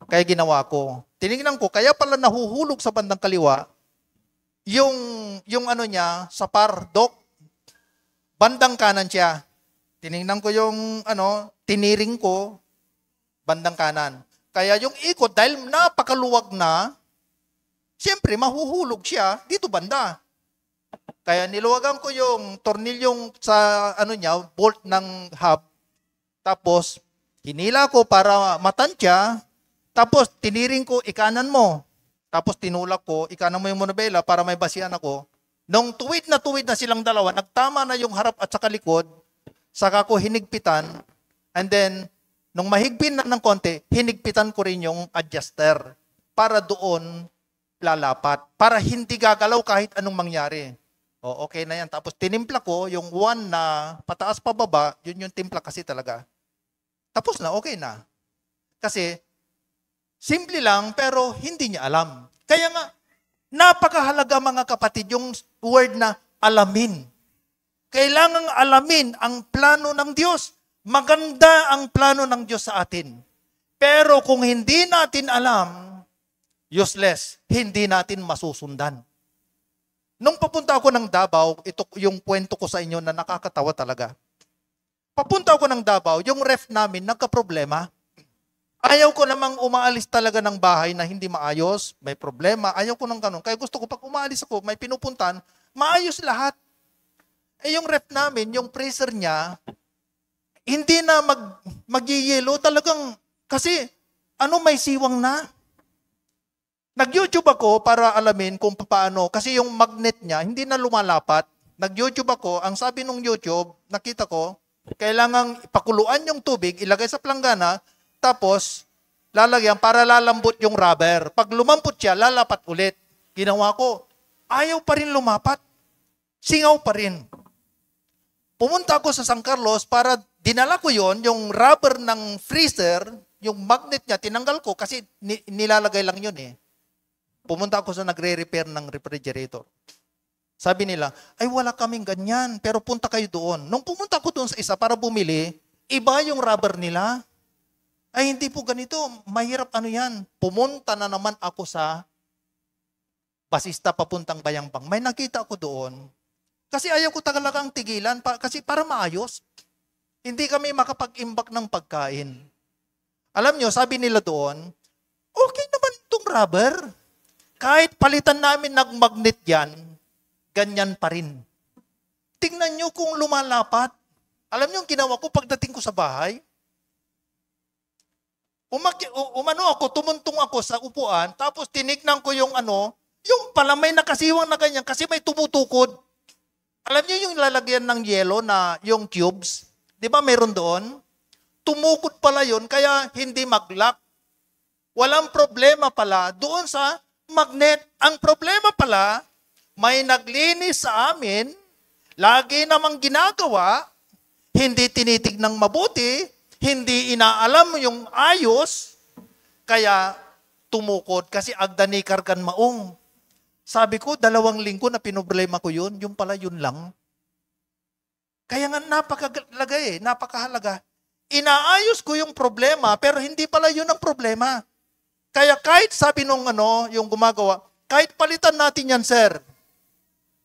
Kaya ginawa ko. Tinignan ko, kaya pala nahuhulog sa bandang kaliwa, yung niya, sa pardok, bandang kanan siya. Tinignan ko yung, tiniring ko, bandang kanan. Kaya yung ikot, dahil napakaluwag na, siyempre, mahuhulog siya dito banda. Kaya niluwagan ko yung tornilyong sa, bolt ng hub. Tapos, hinila ko para matansya. Tapos, tiniring ko, ikanan mo. Tapos, tinulak ko, ikanan mo yung monobela para may basihan ako. Nung tuwid na silang dalawa, nagtama na yung harap at saka likod, saka ko hinigpitan, and then, nung mahigpin na ng konti, hinigpitan ko rin yung adjuster para doon lalapat, para hindi gagalaw kahit anong mangyari. O, okay na yan. Tapos tinimpla ko, yung one na pataas pababa, yun yung timpla kasi talaga. Tapos na, okay na. Kasi, simple lang, pero hindi niya alam. Kaya nga, napakahalaga mga kapatid, yung word na alamin. Kailangang alamin ang plano ng Diyos. Maganda ang plano ng Diyos sa atin. Pero kung hindi natin alam, useless, hindi natin masusundan. Nung papunta ako ng Davao, ito yung kwento ko sa inyo na nakakatawa talaga. Papunta ako ng Davao, yung ref namin nagka-problema. Ayaw ko namang umaalis talaga ng bahay na hindi maayos, may problema, ayaw ko ng ganun. Kaya gusto ko pag umaalis ako, may pinupuntan, maayos lahat. Yung ref namin, yung freezer niya, hindi na mag-yelo talagang, kasi may siwang na. Nag-YouTube ako para alamin kung paano, kasi yung magnet niya, hindi na lumalapat. Nag-YouTube ako, ang sabi nung YouTube, nakita ko, kailangang pakuluan yung tubig, ilagay sa planggana, tapos lalagyan para lalambot yung rubber. Pag lumampot siya, lalapat ulit. Ginawa ko, ayaw pa rin lumapat. Singaw pa rin. Pumunta ako sa San Carlos para dinala ko yon, yung rubber ng freezer, yung magnet niya, tinanggal ko kasi nilalagay lang yun eh. Pumunta ako sa nagre-repair ng refrigerator. Sabi nila, ay wala kaming ganyan, pero punta kayo doon. Nung pumunta ako doon sa isa para bumili, iba yung rubber nila. Ay hindi po ganito, mahirap yan. Pumunta na naman ako sa basista papuntang Bayambang. May nakita ako doon. Kasi ayaw ko talagang tigilan, kasi para maayos. Hindi kami makapag-imbak ng pagkain. Alam nyo, sabi nila doon, okay naman itong rubber. Kahit palitan namin ng magnet yan, ganyan pa rin. Tingnan nyo kung lumalapat. Alam nyo yung ginawa ko pagdating ko sa bahay? Tumuntong ako sa upuan, tapos tinignan ko yung yung pala may nakasiwang na ganyan kasi may tumutukod. Alam nyo yung lalagyan ng yelo na yung tubes? Di ba meron doon? Tumukod pala yun, kaya hindi mag-lock. Walang problema pala doon sa magnet. Ang problema pala, may naglinis sa amin, Lagi namang ginagawa, hindi tinitig ng mabuti, hindi inaalam yung ayos, kaya tumukod kasi agdani kargan maong. Sabi ko, 2 linggo na pinoblema ko yun, yung pala yun lang. Kaya nga napakahalaga. Inaayos ko yung problema, pero hindi pala yun ang problema. Kaya kahit sabi nung yung gumagawa, kahit palitan natin yan, sir,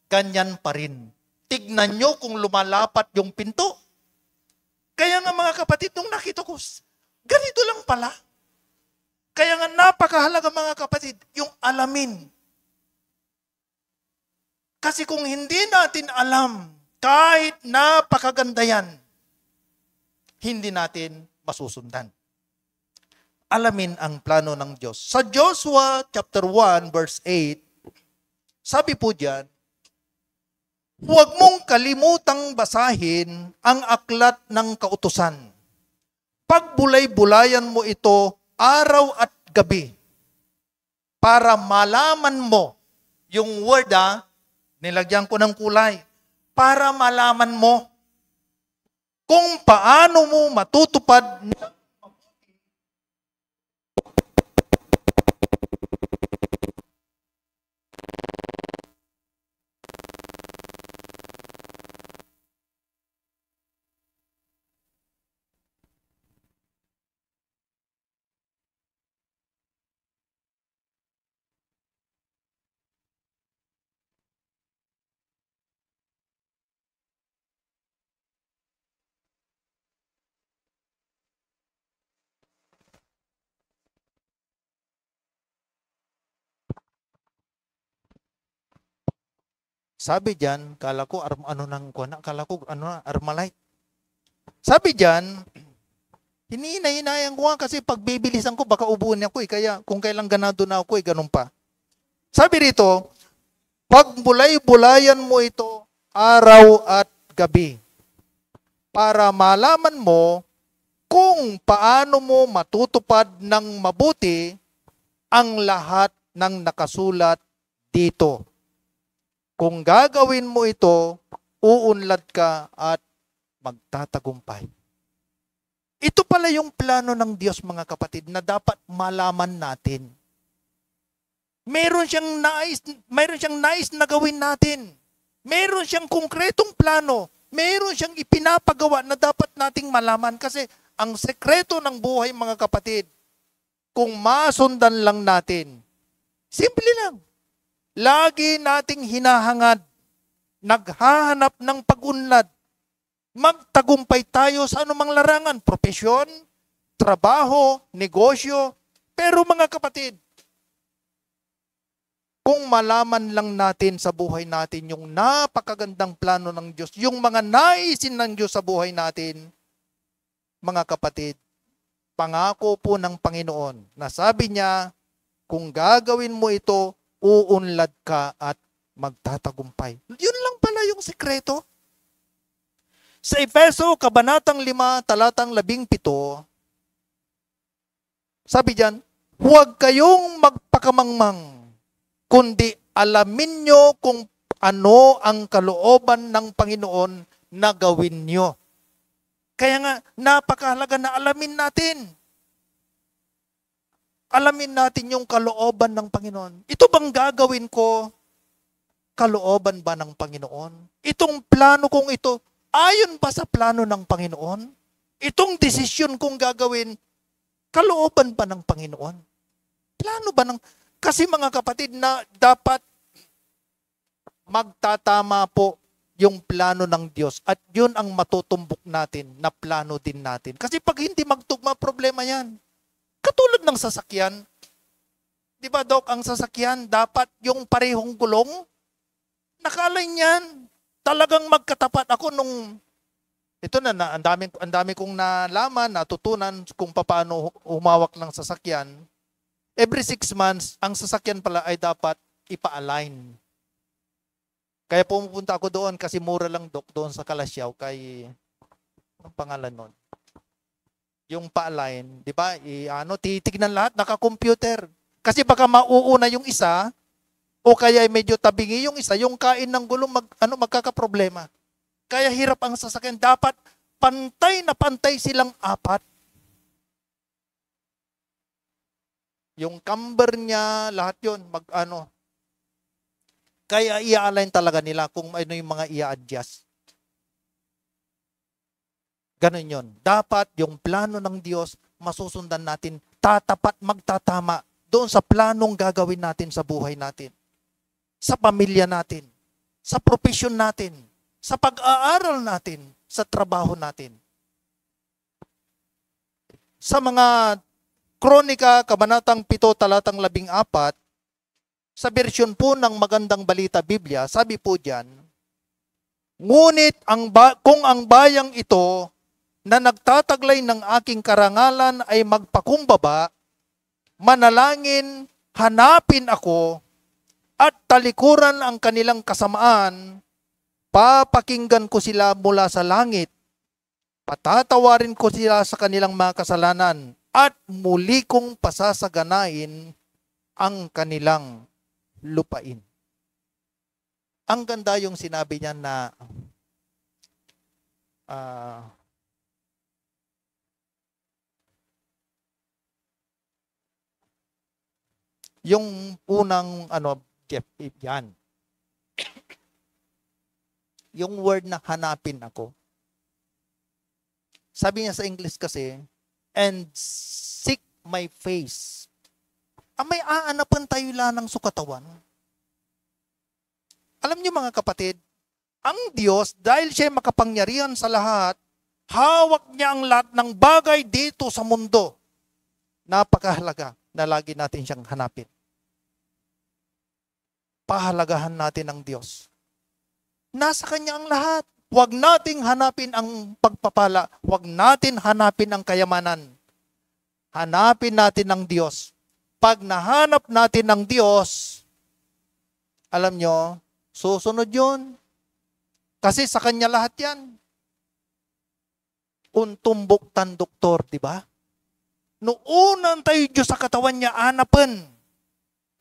ganyan pa rin. Tignan nyo kung lumalapat yung pinto. Kaya nga mga kapatid, nung nakita ko, ganito lang pala. Kaya nga napakahalaga mga kapatid, yung alamin. Kasi kung hindi natin alam, kahit napakaganda yan, hindi natin masusundan. Alamin ang plano ng Diyos. Sa Joshua chapter 1 verse 8, sabi po diyan, huwag mong kalimutang basahin ang aklat ng kautusan. Pagbulay-bulayan mo ito araw at gabi para malaman mo yung word, nilagyan ko ng kulay, para malaman mo kung paano mo matutupad sabi diyan, kala ko Armalite. Sabi diyan, hinihinayan ko nga kasi pag bibilisan ko baka ubuin ako kaya kung kailang ganado na ako ganun pa. Sabi rito, pagbulay-bulayan mo ito araw at gabi para malaman mo kung paano mo matutupad ng mabuti ang lahat ng nakasulat dito. Kung gagawin mo ito, uunlad ka at magtatagumpay. Ito pala yung plano ng Diyos mga kapatid na dapat malaman natin. Meron siyang nais na gawin natin. Meron siyang konkretong plano. Meron siyang ipinapagawa na dapat nating malaman kasi ang sekreto ng buhay mga kapatid, kung masundan lang natin, simple lang. Lagi nating hinahangad, naghahanap ng pag-unlad, magtagumpay tayo sa anumang larangan, propesyon, trabaho, negosyo. Pero mga kapatid, kung malaman lang natin sa buhay natin yung napakagandang plano ng Diyos, yung mga naisin ng Diyos sa buhay natin, mga kapatid, pangako po ng Panginoon na sabi niya, kung gagawin mo ito, uunlad ka at magtatagumpay. Yun lang pala yung sekreto. Sa Efeso, Kabanatang 5, Talatang 17, sabi diyan, huwag kayong magpakamangmang, kundi alamin nyo kung ano ang kalooban ng Panginoon na gawin nyo. Kaya nga, napakahalaga na alamin natin. Alamin natin yung kalooban ng Panginoon. Ito bang gagawin ko? Kalooban ba ng Panginoon? Itong plano kong ito, ayon ba sa plano ng Panginoon? Itong desisyon kong gagawin, kalooban ba ng Panginoon? Plano ba ng... Kasi mga kapatid na dapat magtatama po yung plano ng Diyos at yun ang matutumbok natin na plano din natin. Kasi pag hindi magtugma, problema yan. Katulad ng sasakyan. Di ba, Dok, ang sasakyan, dapat yung parehong gulong? Nakalay niyan. Talagang magkatapat ako nung... Ito na ang dami kong nalaman, natutunan kung paano humawak ng sasakyan. Every 6 months, ang sasakyan pala ay dapat ipa-align. Kaya pumupunta ako doon kasi mura lang, Dok, doon sa Kalasyaw kay... Anong pangalan nun? Yung pa-align, di ba? Titignan lahat, naka-computer. Kasi baka mauuna yung isa, o kaya medyo tabingi yung isa, yung kain ng gulong magkakaproblema. Kaya hirap ang sasakyan. Dapat pantay na pantay silang apat. Yung camber niya, lahat yon Kaya i-align talaga nila kung ano yung mga i-adjust. Ganun yon. Dapat yung plano ng Diyos, masusundan natin, tatapat, magtatama doon sa planong gagawin natin sa buhay natin. Sa pamilya natin, sa profesyon natin, sa pag-aaral natin, sa trabaho natin. Sa mga Kronika, Kabanatang 7, talatang 14, sa bersyon po ng Magandang Balita Biblia, sabi po diyan, ngunit kung ang bayang ito na nagtataglay ng aking karangalan ay magpakumbaba, manalangin, hanapin ako, at talikuran ang kanilang kasamaan, papakinggan ko sila mula sa langit, patatawarin ko sila sa kanilang mga kasalanan, at muli kong pasasaganain ang kanilang lupain. Ang ganda yung sinabi niya na yung unang Jeff, yan. Yung word na hanapin ako. Sabi niya sa English kasi, and seek my face. May aanapan tayo lang ng sukatawan. Alam niyo mga kapatid, ang Diyos, dahil siya makapangyarihan sa lahat, hawak niya ang lahat ng bagay dito sa mundo. Napakahalaga na lagi natin siyang hanapin. Pahalagahan natin ang Diyos. Nasa Kanya ang lahat. Huwag nating hanapin ang pagpapala. Huwag natin hanapin ang kayamanan. Hanapin natin ang Diyos. Pag nahanap natin ang Diyos, alam nyo, susunod yun. Kasi sa Kanya lahat yan. Untumbok tan doktor, di ba? Noon tayo Diyos sa katawan niya, anapan.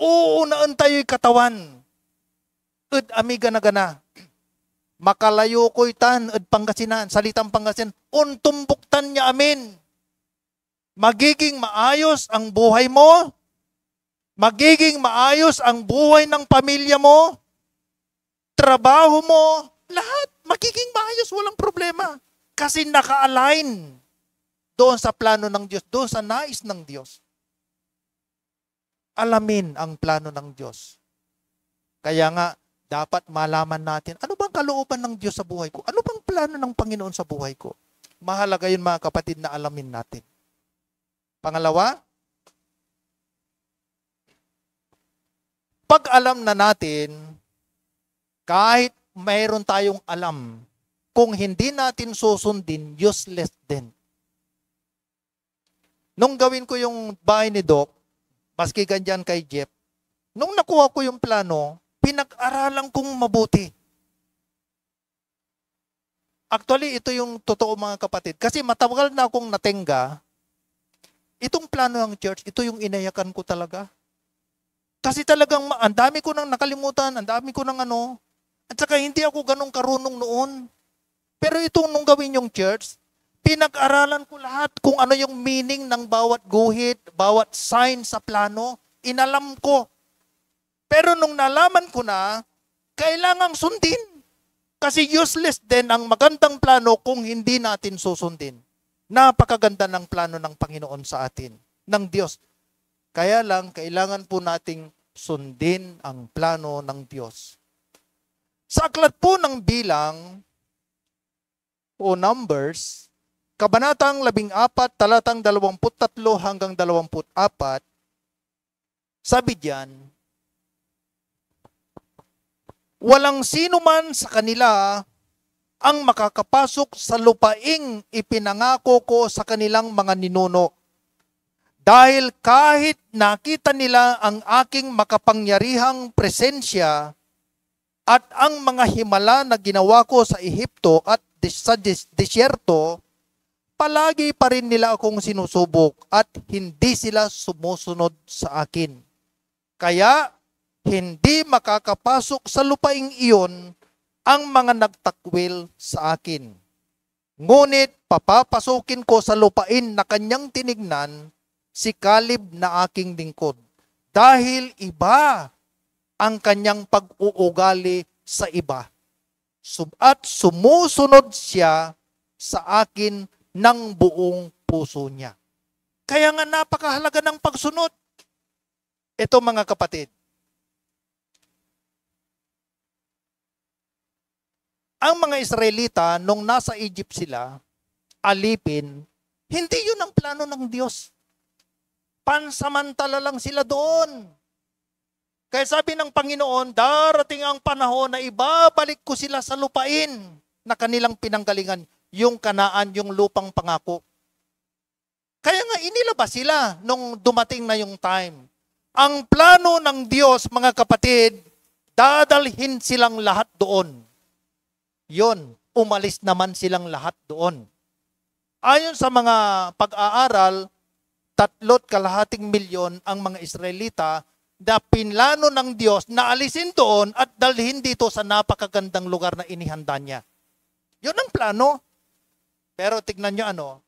Uunaan tayo'y katawan. Amiga na gana. Makalayo ko'y tan, Pangasinan, salitang Pangasinan, untumbuktan niya amin. Magiging maayos ang buhay mo, magiging maayos ang buhay ng pamilya mo, trabaho mo, lahat magiging maayos, walang problema. Kasi naka-align doon sa plano ng Diyos, doon sa nais ng Diyos. Alamin ang plano ng Diyos. Kaya nga, dapat malaman natin, ano bang kalooban ng Diyos sa buhay ko? Ano bang plano ng Panginoon sa buhay ko? Mahalaga yun mga kapatid na alamin natin. Pangalawa, pag alam na natin, kahit mayroon tayong alam, kung hindi natin susundin, useless din. Nung gawin ko yung bahay ni Doc, maski ganyan kay Jeff, nung nakuha ko yung plano, pinag-aralan kong mabuti. Actually, ito yung totoo mga kapatid. Kasi matagal na akong natenga, itong plano ng church, ito yung inayakan ko talaga. Kasi talagang, ang dami ko nang nakalimutan, ang dami ko nang at saka hindi ako ganong karunong noon. Pero itong nung gawin yung church, pinag-aralan ko lahat kung ano yung meaning ng bawat guhit, bawat sign sa plano, inalam ko. Pero nung nalaman ko na, kailangang sundin. Kasi useless din ang magandang plano kung hindi natin susundin. Napakaganda ng plano ng Panginoon sa atin, ng Diyos. Kaya lang, kailangan po nating sundin ang plano ng Diyos. Sa aklat po ng Bilang, o Numbers, Kabanatang 14, talatang 23 hanggang 24, sabi diyan, walang sino man sa kanila ang makakapasok sa lupaing ipinangako ko sa kanilang mga ninuno. Dahil kahit nakita nila ang aking makapangyarihang presensya at ang mga himala na ginawa ko sa Ehipto at sa disyerto, palagi pa rin nila akong sinusubok at hindi sila sumusunod sa akin. Kaya, hindi makakapasok sa lupaing iyon ang mga nagtakwil sa akin. Ngunit papapasukin ko sa lupain na kanyang tinignan si Caleb na aking lingkod, dahil iba ang kanyang pag-uugali sa iba. At sumusunod siya sa akin ng buong puso niya. Kaya nga napakahalaga ng pagsunod. Ito mga kapatid, ang mga Israelita nung nasa Egypt sila, alipin, hindi yun ang plano ng Diyos. Pansamantala lang sila doon. Kaya sabi ng Panginoon, darating ang panahon na ibabalik ko sila sa lupain na kanilang pinanggalingan, yung Kanaan, yung lupang pangako. Kaya nga inilabas sila nung dumating na yung time. Ang plano ng Diyos, mga kapatid, dadalhin silang lahat doon. Yon, umalis naman silang lahat doon. Ayon sa mga pag-aaral, 3.2 milyon ang mga Israelita na pinlano ng Diyos na alisin doon at dalhin dito sa napakagandang lugar na inihanda niya. Yun ang plano. Pero tignan nyo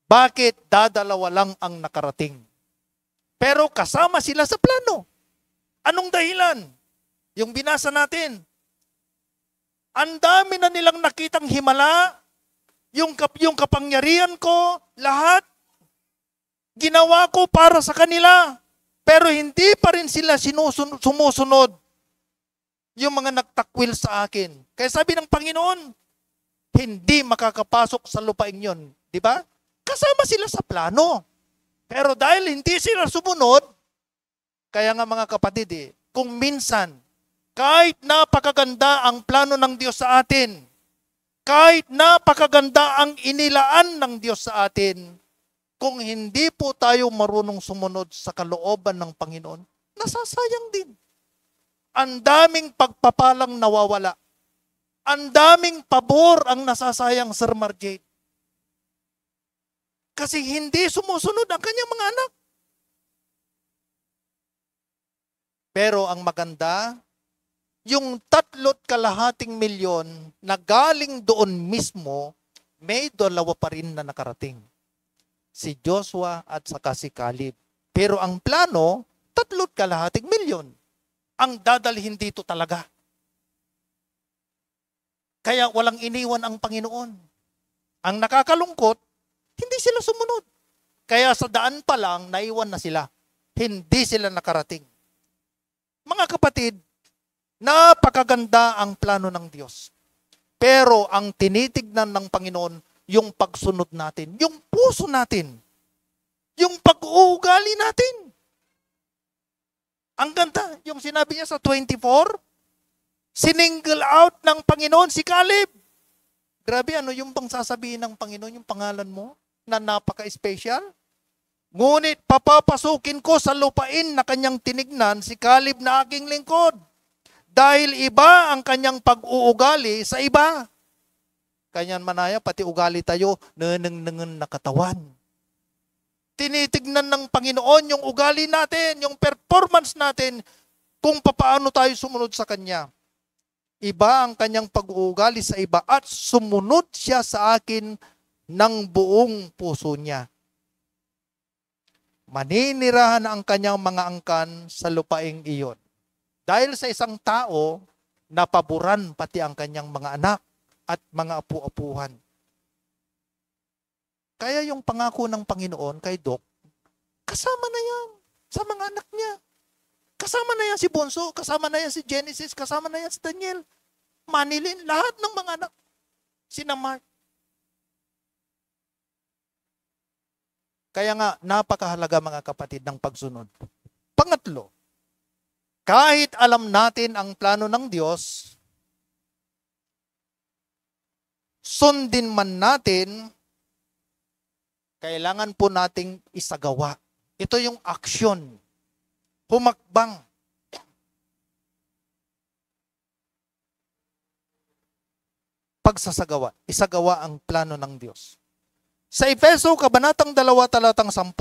bakit dadalawa lang ang nakarating? Pero kasama sila sa plano. Anong dahilan? Yung binasa natin. Ang dami na nilang nakitang himala, yung kapangyarihan ko, lahat, ginawa ko para sa kanila. Pero hindi pa rin sila sumusunod. Yung mga nagtakwil sa akin. Kaya sabi ng Panginoon, hindi makakapasok sa lupain yon. Di ba? Kasama sila sa plano. Pero dahil hindi sila sumunod, kaya nga mga kapatid, kung minsan, kahit napakaganda ang plano ng Diyos sa atin, kahit napakaganda ang inilaan ng Diyos sa atin, kung hindi po tayo marunong sumunod sa kalooban ng Panginoon, nasasayang din. Ang daming pagpapalang nawawala. Ang daming pabor ang nasasayang, Sir Marjade. Kasi hindi sumusunod ang kanyang mga anak. Pero ang maganda, yung 3.2 milyon na galing doon mismo, may 2 pa rin na nakarating. Si Joshua at saka si Caleb. Pero ang plano, 3.2 milyon ang dadalhin dito talaga. Kaya walang iniwan ang Panginoon. Ang nakakalungkot, hindi sila sumunod. Kaya sa daan pa lang, naiwan na sila. Hindi sila nakarating. Mga kapatid, napakaganda ang plano ng Diyos. Pero ang tinitignan ng Panginoon, yung pagsunod natin, yung puso natin, yung pag-uugali natin. Ang ganda, yung sinabi niya sa 24, siningle out ng Panginoon si Caleb. Grabe, ano yung bang sasabihin ng Panginoon, yung pangalan mo, na napaka-special? Ngunit papapasukin ko sa lupain na kanyang tinignan si Caleb na aking lingkod. Dahil iba ang kanyang pag-uugali sa iba. Kanyan manaya, pati ugali tayo, nanangangan na katawan. Tinitignan ng Panginoon yung ugali natin, yung performance natin, kung papaano tayo sumunod sa Kanya. Iba ang kanyang pag-uugali sa iba at sumunod siya sa akin ng buong puso niya. Maninirahan ang kanyang mga angkan sa lupaing iyon. Dahil sa isang tao, napaboran pati ang kanyang mga anak at mga apu-apuhan. Kaya yung pangako ng Panginoon kay Doc, kasama na yan sa mga anak niya. Kasama na yan si Bonso, kasama na yan si Genesis, kasama na yan si Daniel, Manilin, lahat ng mga anak. Sina Mark. Kaya nga, napakahalaga mga kapatid ng pagsunod. Pangatlo, kahit alam natin ang plano ng Diyos, sundin man natin, kailangan po nating isagawa. Ito yung aksyon. Humakbang. Pagsasagawa. Isagawa ang plano ng Diyos. Sa Efeso, Kabanatang 2, Talatang 10,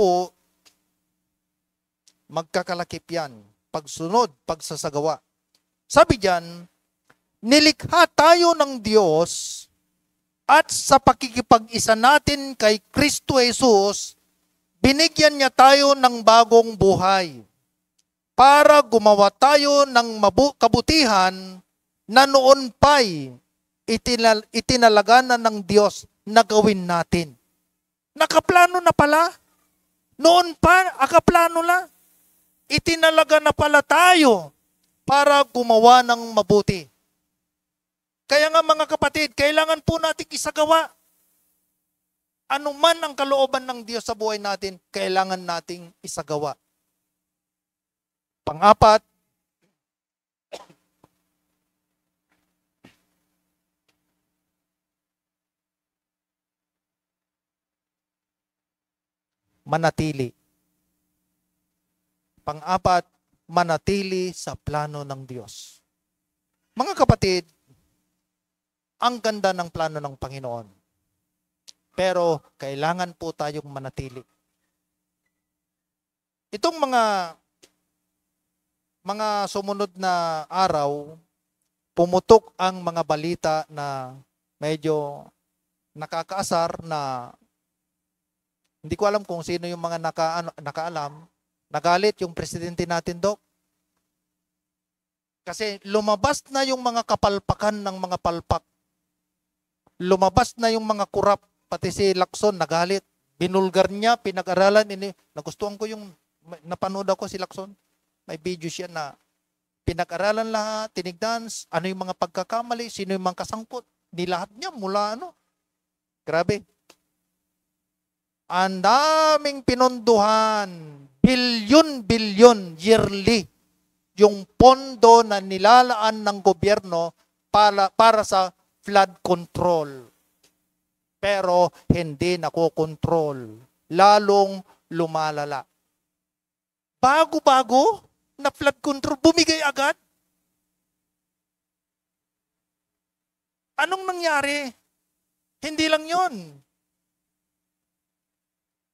magkakalakip yan. Pagsunod, pagsasagawa. Sabi diyan, nilikha tayo ng Diyos at sa pakikipag-isa natin kay Kristo Jesus, binigyan niya tayo ng bagong buhay para gumawa tayo ng kabutihan na noon pa'y itinalaga na ng Diyos na gawin natin. Nakaplano na pala. Noon pa, akaplano na. Itinalaga na pala tayo para gumawa ng mabuti. Kaya nga mga kapatid, kailangan po natin isagawa. Ano man ang kalooban ng Diyos sa buhay natin, kailangan nating isagawa. Pang-apat, manatili. Pang-apat, manatili sa plano ng Diyos. Mga kapatid, ang ganda ng plano ng Panginoon. Pero kailangan po tayong manatili. Itong mga sumunod na araw, pumutok ang mga balita na medyo nakakaasar na hindi ko alam kung sino yung mga nakaalam. Nagalit yung presidente natin, Dok. Kasi lumabas na yung mga kapalpakan ng mga palpak. Lumabas na yung mga kurap. Pati si Lacson nagalit. Binulgar niya, pinag-aralan. Nagustuhan ko yung napanood ako si Lacson. May video siya na pinag-aralan lahat, tinignan, ano yung mga pagkakamali, sino yung mga kasangkot. Di lahat niya mula ano. Grabe. Ang daming pinondohan, bilyon-bilyon yearly yung pondo na nilalaan ng gobyerno para sa flood control. Pero hindi nakokontrol. Lalong lumalala. Bago-bago na flood control, bumigay agad. Anong nangyari? Hindi lang yon.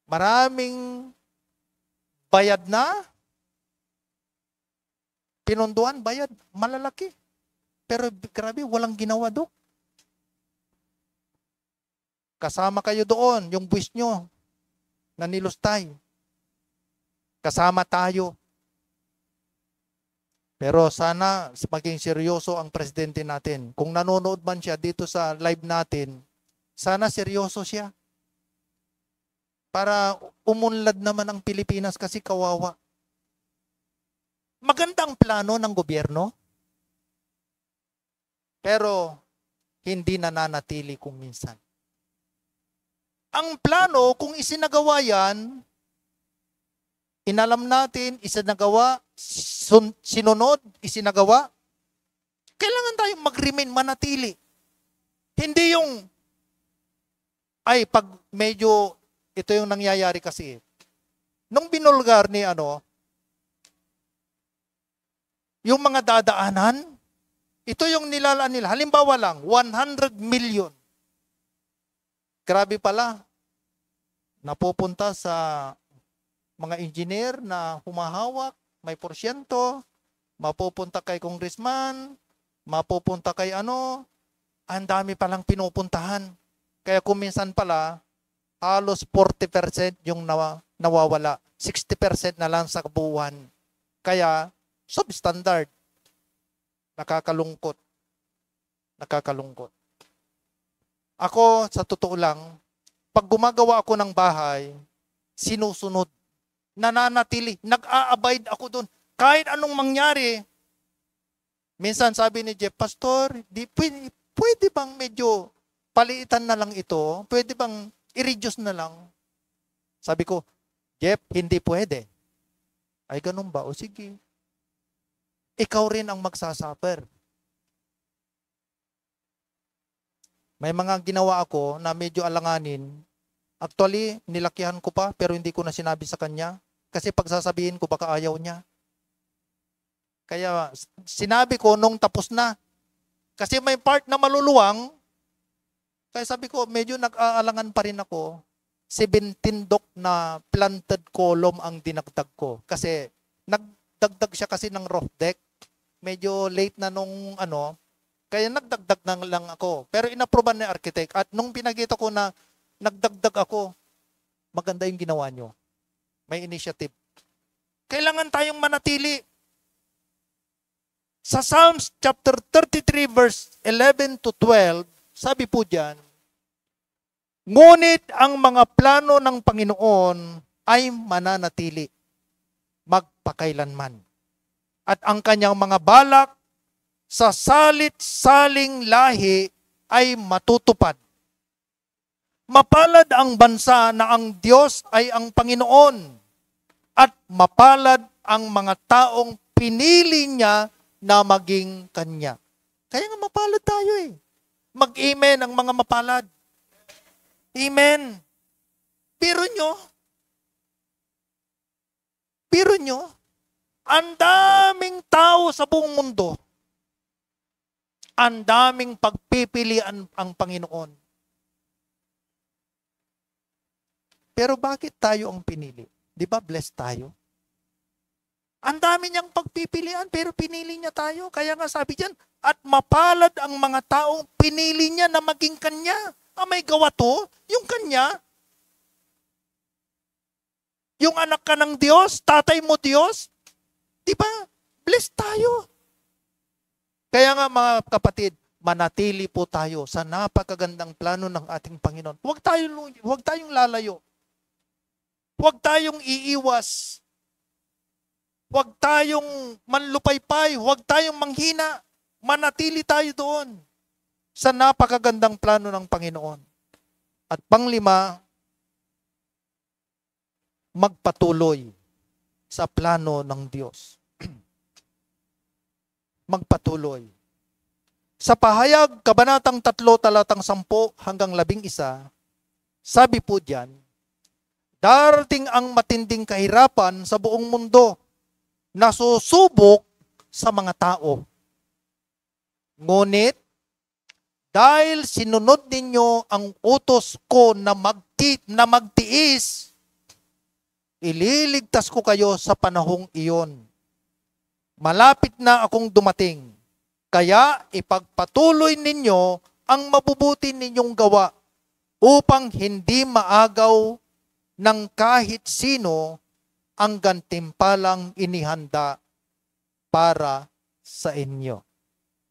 Maraming bayad na. Pinondohan, bayad, malalaki. Pero grabe, walang ginawa, Dok. Kasama kayo doon, yung buwis nyo na nilustay. Kasama tayo. Pero sana maging seryoso ang presidente natin. Kung nanonood man siya dito sa live natin, sana seryoso siya. Para umunlad naman ang Pilipinas kasi kawawa. Maganda ang plano ng gobyerno, pero hindi nananatili kung minsan. Ang plano, kung isinagawa yan, inalam natin, isinagawa, sinunod, isinagawa, kailangan tayong mag-remain, manatili. Hindi yung, pag medyo, ito yung nangyayari kasi. Nung binulgar ni yung mga dadaanan, ito yung nilalaan nila. Halimbawa lang, 100 million. Grabe pala. Napupunta sa mga engineer na humahawak, may porsyento, mapupunta kay congressman, mapupunta kay ang dami palang pinupuntahan. Kaya kung minsan pala, halos 40% yung nawawala. 60% na lang sa kabuuan. Kaya, substandard. Nakakalungkot. Nakakalungkot. Ako, sa totoo lang, pag gumagawa ako ng bahay, sinusunod. Nananatili. Nag-a-abide ako doon. Kahit anong mangyari. Minsan sabi ni Jeff, Pastor, pwede bang medyo paliitan na lang ito? Pwede bang i-reduce na lang? Sabi ko, Jeff, hindi pwede. Ay, ganun ba? O sige. Ikaw rin ang magsasuffer. May mga ginawa ako na medyo alanganin. Actually, nilakihan ko pa pero hindi ko na sinabi sa kanya. Kasi pagsasabihin ko baka ayaw niya. Kaya sinabi ko nung tapos na. Kasi may part na maluluwang. Kaya sabi ko, medyo nag-aalangan pa rin ako. 17 dok na planted column ang dinagdag ko. Kasi nagdagdag siya kasi ng roof deck. Medyo late na nung Kaya nagdagdag na lang ako. Pero inaproban ni architect. At nung pinakita ko na nagdagdag ako, maganda yung ginawa nyo. May initiative. Kailangan tayong manatili. Sa Psalms chapter 33 verse 11 to 12, sabi po diyan, ngunit ang mga plano ng Panginoon ay mananatili magpakailanman. At ang kanyang mga balak sa salit-saling lahi ay matutupad. Mapalad ang bansa na ang Diyos ay ang Panginoon at mapalad ang mga taong pinili niya na maging kanya. Kaya nga mapalad tayo eh. Mag-amen ang mga mapalad. Amen. Pero nyo, ang daming tao sa buong mundo, ang daming pagpipilian ang Panginoon. Pero bakit tayo ang pinili? Di ba blessed tayo? Ang dami niyang pagpipilian, pero pinili niya tayo. Kaya nga sabi diyan, at mapalad ang mga taong pinili niya na maging kanya. May gawa to, yung kanya. Yung anak ka ng Diyos, tatay mo Diyos. Di ba? Blessed tayo. Kaya nga mga kapatid, manatili po tayo sa napakagandang plano ng ating Panginoon. Huwag tayong lalayo. Huwag tayong iiwas. Huwag tayong manlupaypay. Huwag tayong manghina. Manatili tayo doon sa napakagandang plano ng Panginoon. At panglima, magpatuloy sa plano ng Diyos. Magpatuloy. Sa pahayag, Kabanatang 3, talatang 10 hanggang 11, sabi po diyan, darating ang matinding kahirapan sa buong mundo na susubok sa mga tao. Ngunit, dahil sinunod ninyo ang utos ko na magtiis, ililigtas ko kayo sa panahong iyon. Malapit na akong dumating, kaya ipagpatuloy ninyo ang mabubuti ninyong gawa upang hindi maagaw ng kahit sino ang gantimpalang inihanda para sa inyo.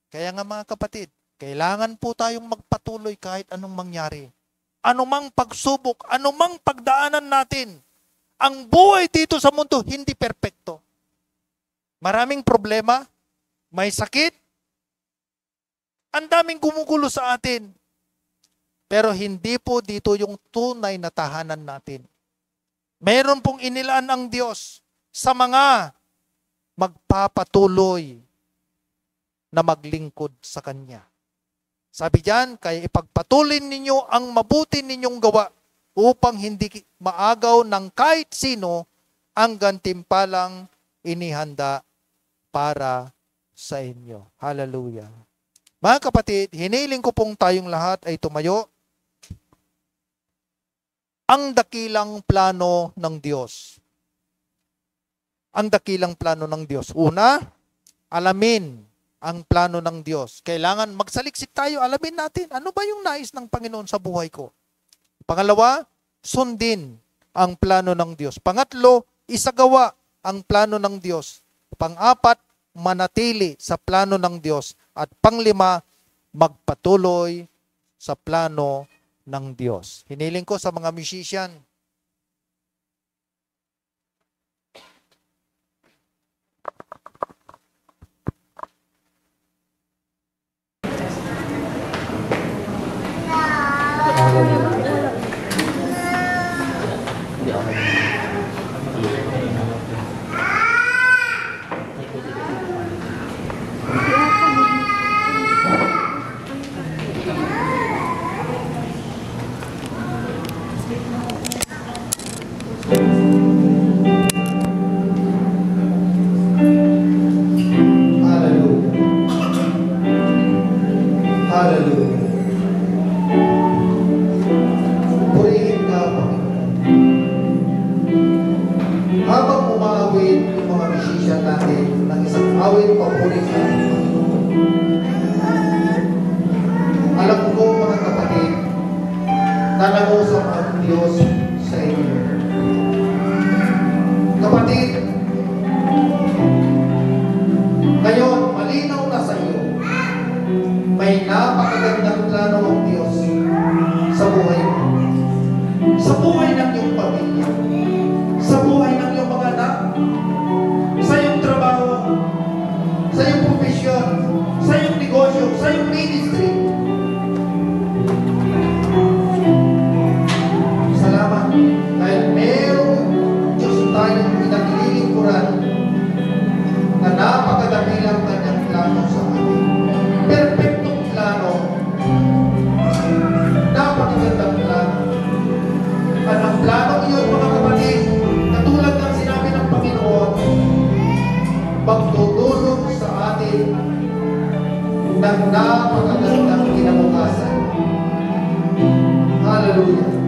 Kaya nga mga kapatid, kailangan po tayong magpatuloy kahit anong mangyari. Anumang pagsubok, anumang pagdaanan natin, ang buhay dito sa mundo hindi perpekto. Maraming problema, may sakit, ang daming gumugulo sa atin. Pero hindi po dito yung tunay na tahanan natin. Meron pong inilaan ang Diyos sa mga magpapatuloy na maglingkod sa Kanya. Sabi diyan, kaya ipagpatuloy ninyo ang mabuti ninyong gawa upang hindi maagaw ng kahit sino ang gantimpalang inihanda para sa inyo. Hallelujah. Mga kapatid, hiniling ko pong tayong lahat ay tumayo. Ang dakilang plano ng Diyos. Ang dakilang plano ng Diyos. Una, alamin ang plano ng Diyos. Kailangan magsaliksik tayo, alamin natin, ano ba yung nais ng Panginoon sa buhay ko? Pangalawa, sundin ang plano ng Diyos. Pangatlo, isagawa ang plano ng Diyos. Pang-apat, manatili sa plano ng Diyos. At panglima, magpatuloy sa plano ng Diyos. Hiniling ko sa mga musician, awit papuri sa Panginoon. na nangusap ang Diyos sa inyo. Kapatid, ngayon, malinaw na sa iyo, may napakagandang plano ang Diyos sa buhay mo. Sa buhay ng iyong pamilya, sa buhay ng iyong mga anak, sa iyong trabaho, sa iyong profesyon, sa iyong negosyo, sa iyong ministry. Salamat dahil mayroong Diyos tayong pinaglilingkuran na napakadakilang kanyang plano sa atin. Perfectong plano, napakagandang plano. At ang plano iyon, mga kapatid, katulad ng sinabi ng Panginoon, magtutulong sa atin ng napakagandang kinabukasan. Hallelujah.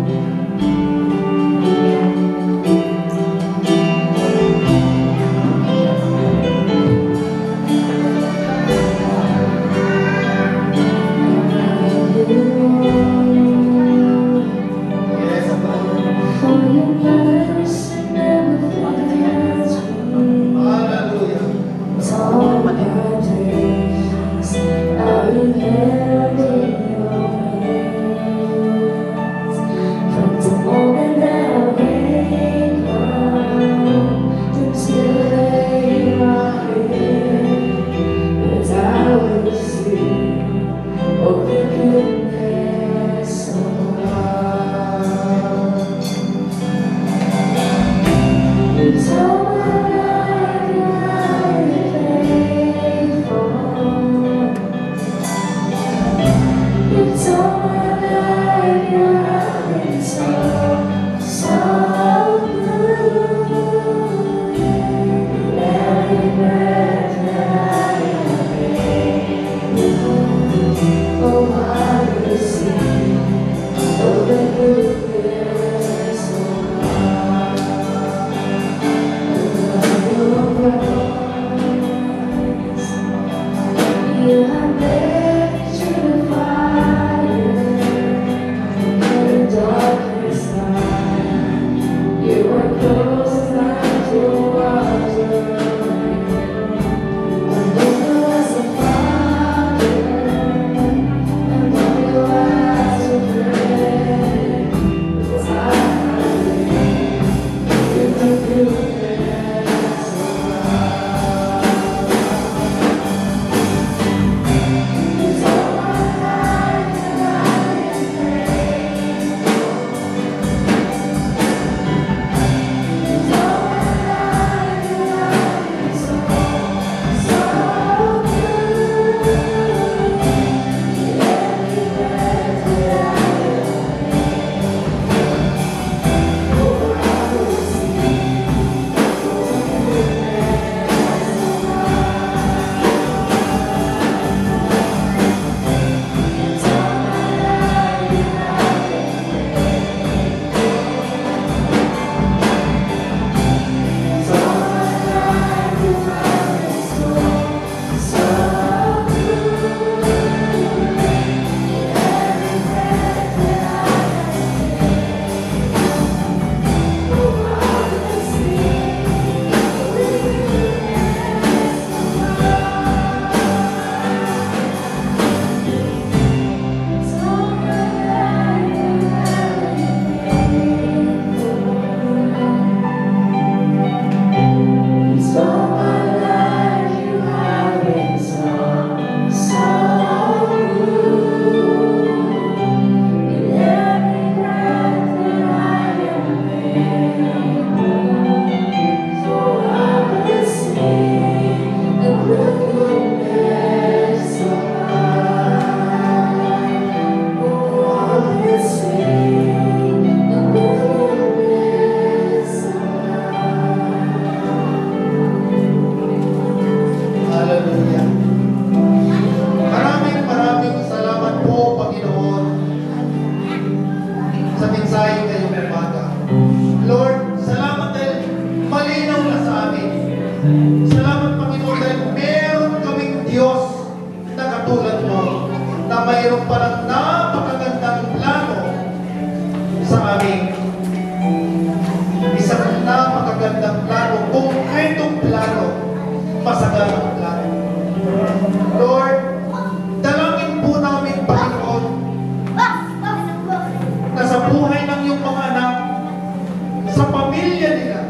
Salamat, Panginoon, dahil meron kaming Diyos na katulad mo, na mayroon palang napakagandang plano sa aming isang napakagandang plano, konkretong plano, masaganang plano. Lord, dalangin po namin, Panginoon, na sa buhay ng iyong mga anak, sa pamilya nila,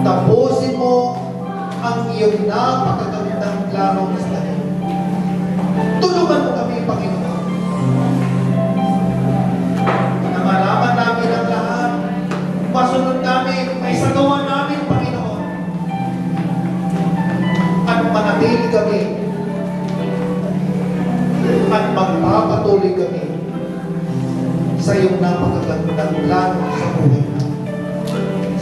tapusin mo ang iyong napakagandang plano sa kanila. Tulungan mo kami, Panginoon, na malaman namin ang lahat, masunod namin, may sagawa namin, Panginoon, at manatili kami, at magpapatuloy kami sa iyong napakagandang plano sa buhay namin.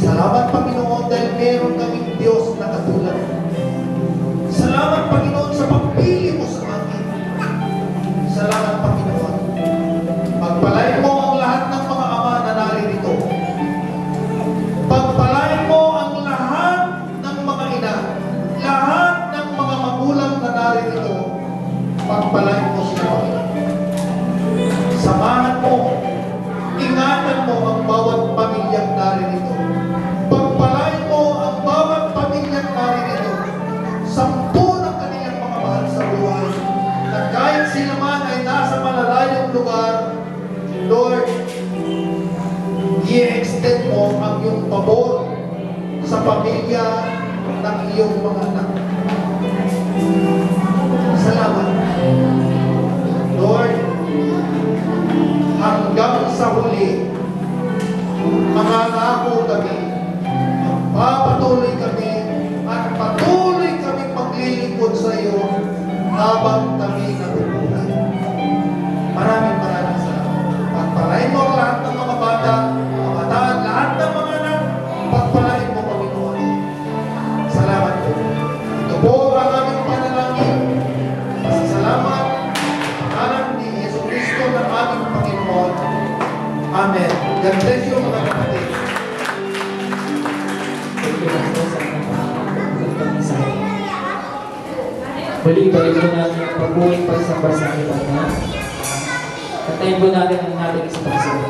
Salamat, Panginoon, dahil meron kaming Diyos na katulad. Salamat, Panginoon, sa pagpili mo sa akin. Salamat, Panginoon. Pagpalain mo ang lahat ng mga ama na naririto. Pagpalain mo ang lahat ng mga ina, lahat ng mga magulang na naririto. Pagpalain mo sila, Panginoon. Samahan mo, ingatan mo ang bawat pamilyang naririto. Pagpalain mo ang bawat pamilyang naririto. Sampu ng kanilang mga mahal sa buhay, na kahit sila man ay nasa malalayong lugar, Lord, i-extend mo ang iyong pabor sa pamilya ng iyong mga anak. Salamat. Lord, hanggang sa huli, mangangako kami, magpapatuloy kami, at patuloy kami maglilingkod sa iyo habang kami nabubuhay. Maraming salamat. Pagpalain mo ang lahat ng mga bata, mga bataan, lahat ng mga anak, pagpalain mo, Panginoon. Salamat po. Ito po ang aming panalangin. Pasasalamat, pangalan ni Yesu Cristo ng aming Panginoon. Amen. God bless you, mga kapatid. Muli, balik po natin ang pagbuhay pagsamba sa ating Panginoon. Katayin po natin ang natin sa pagsamba.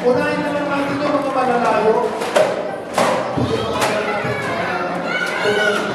Unahin na lang natin yung mga malalayo. Yung mga malalayo.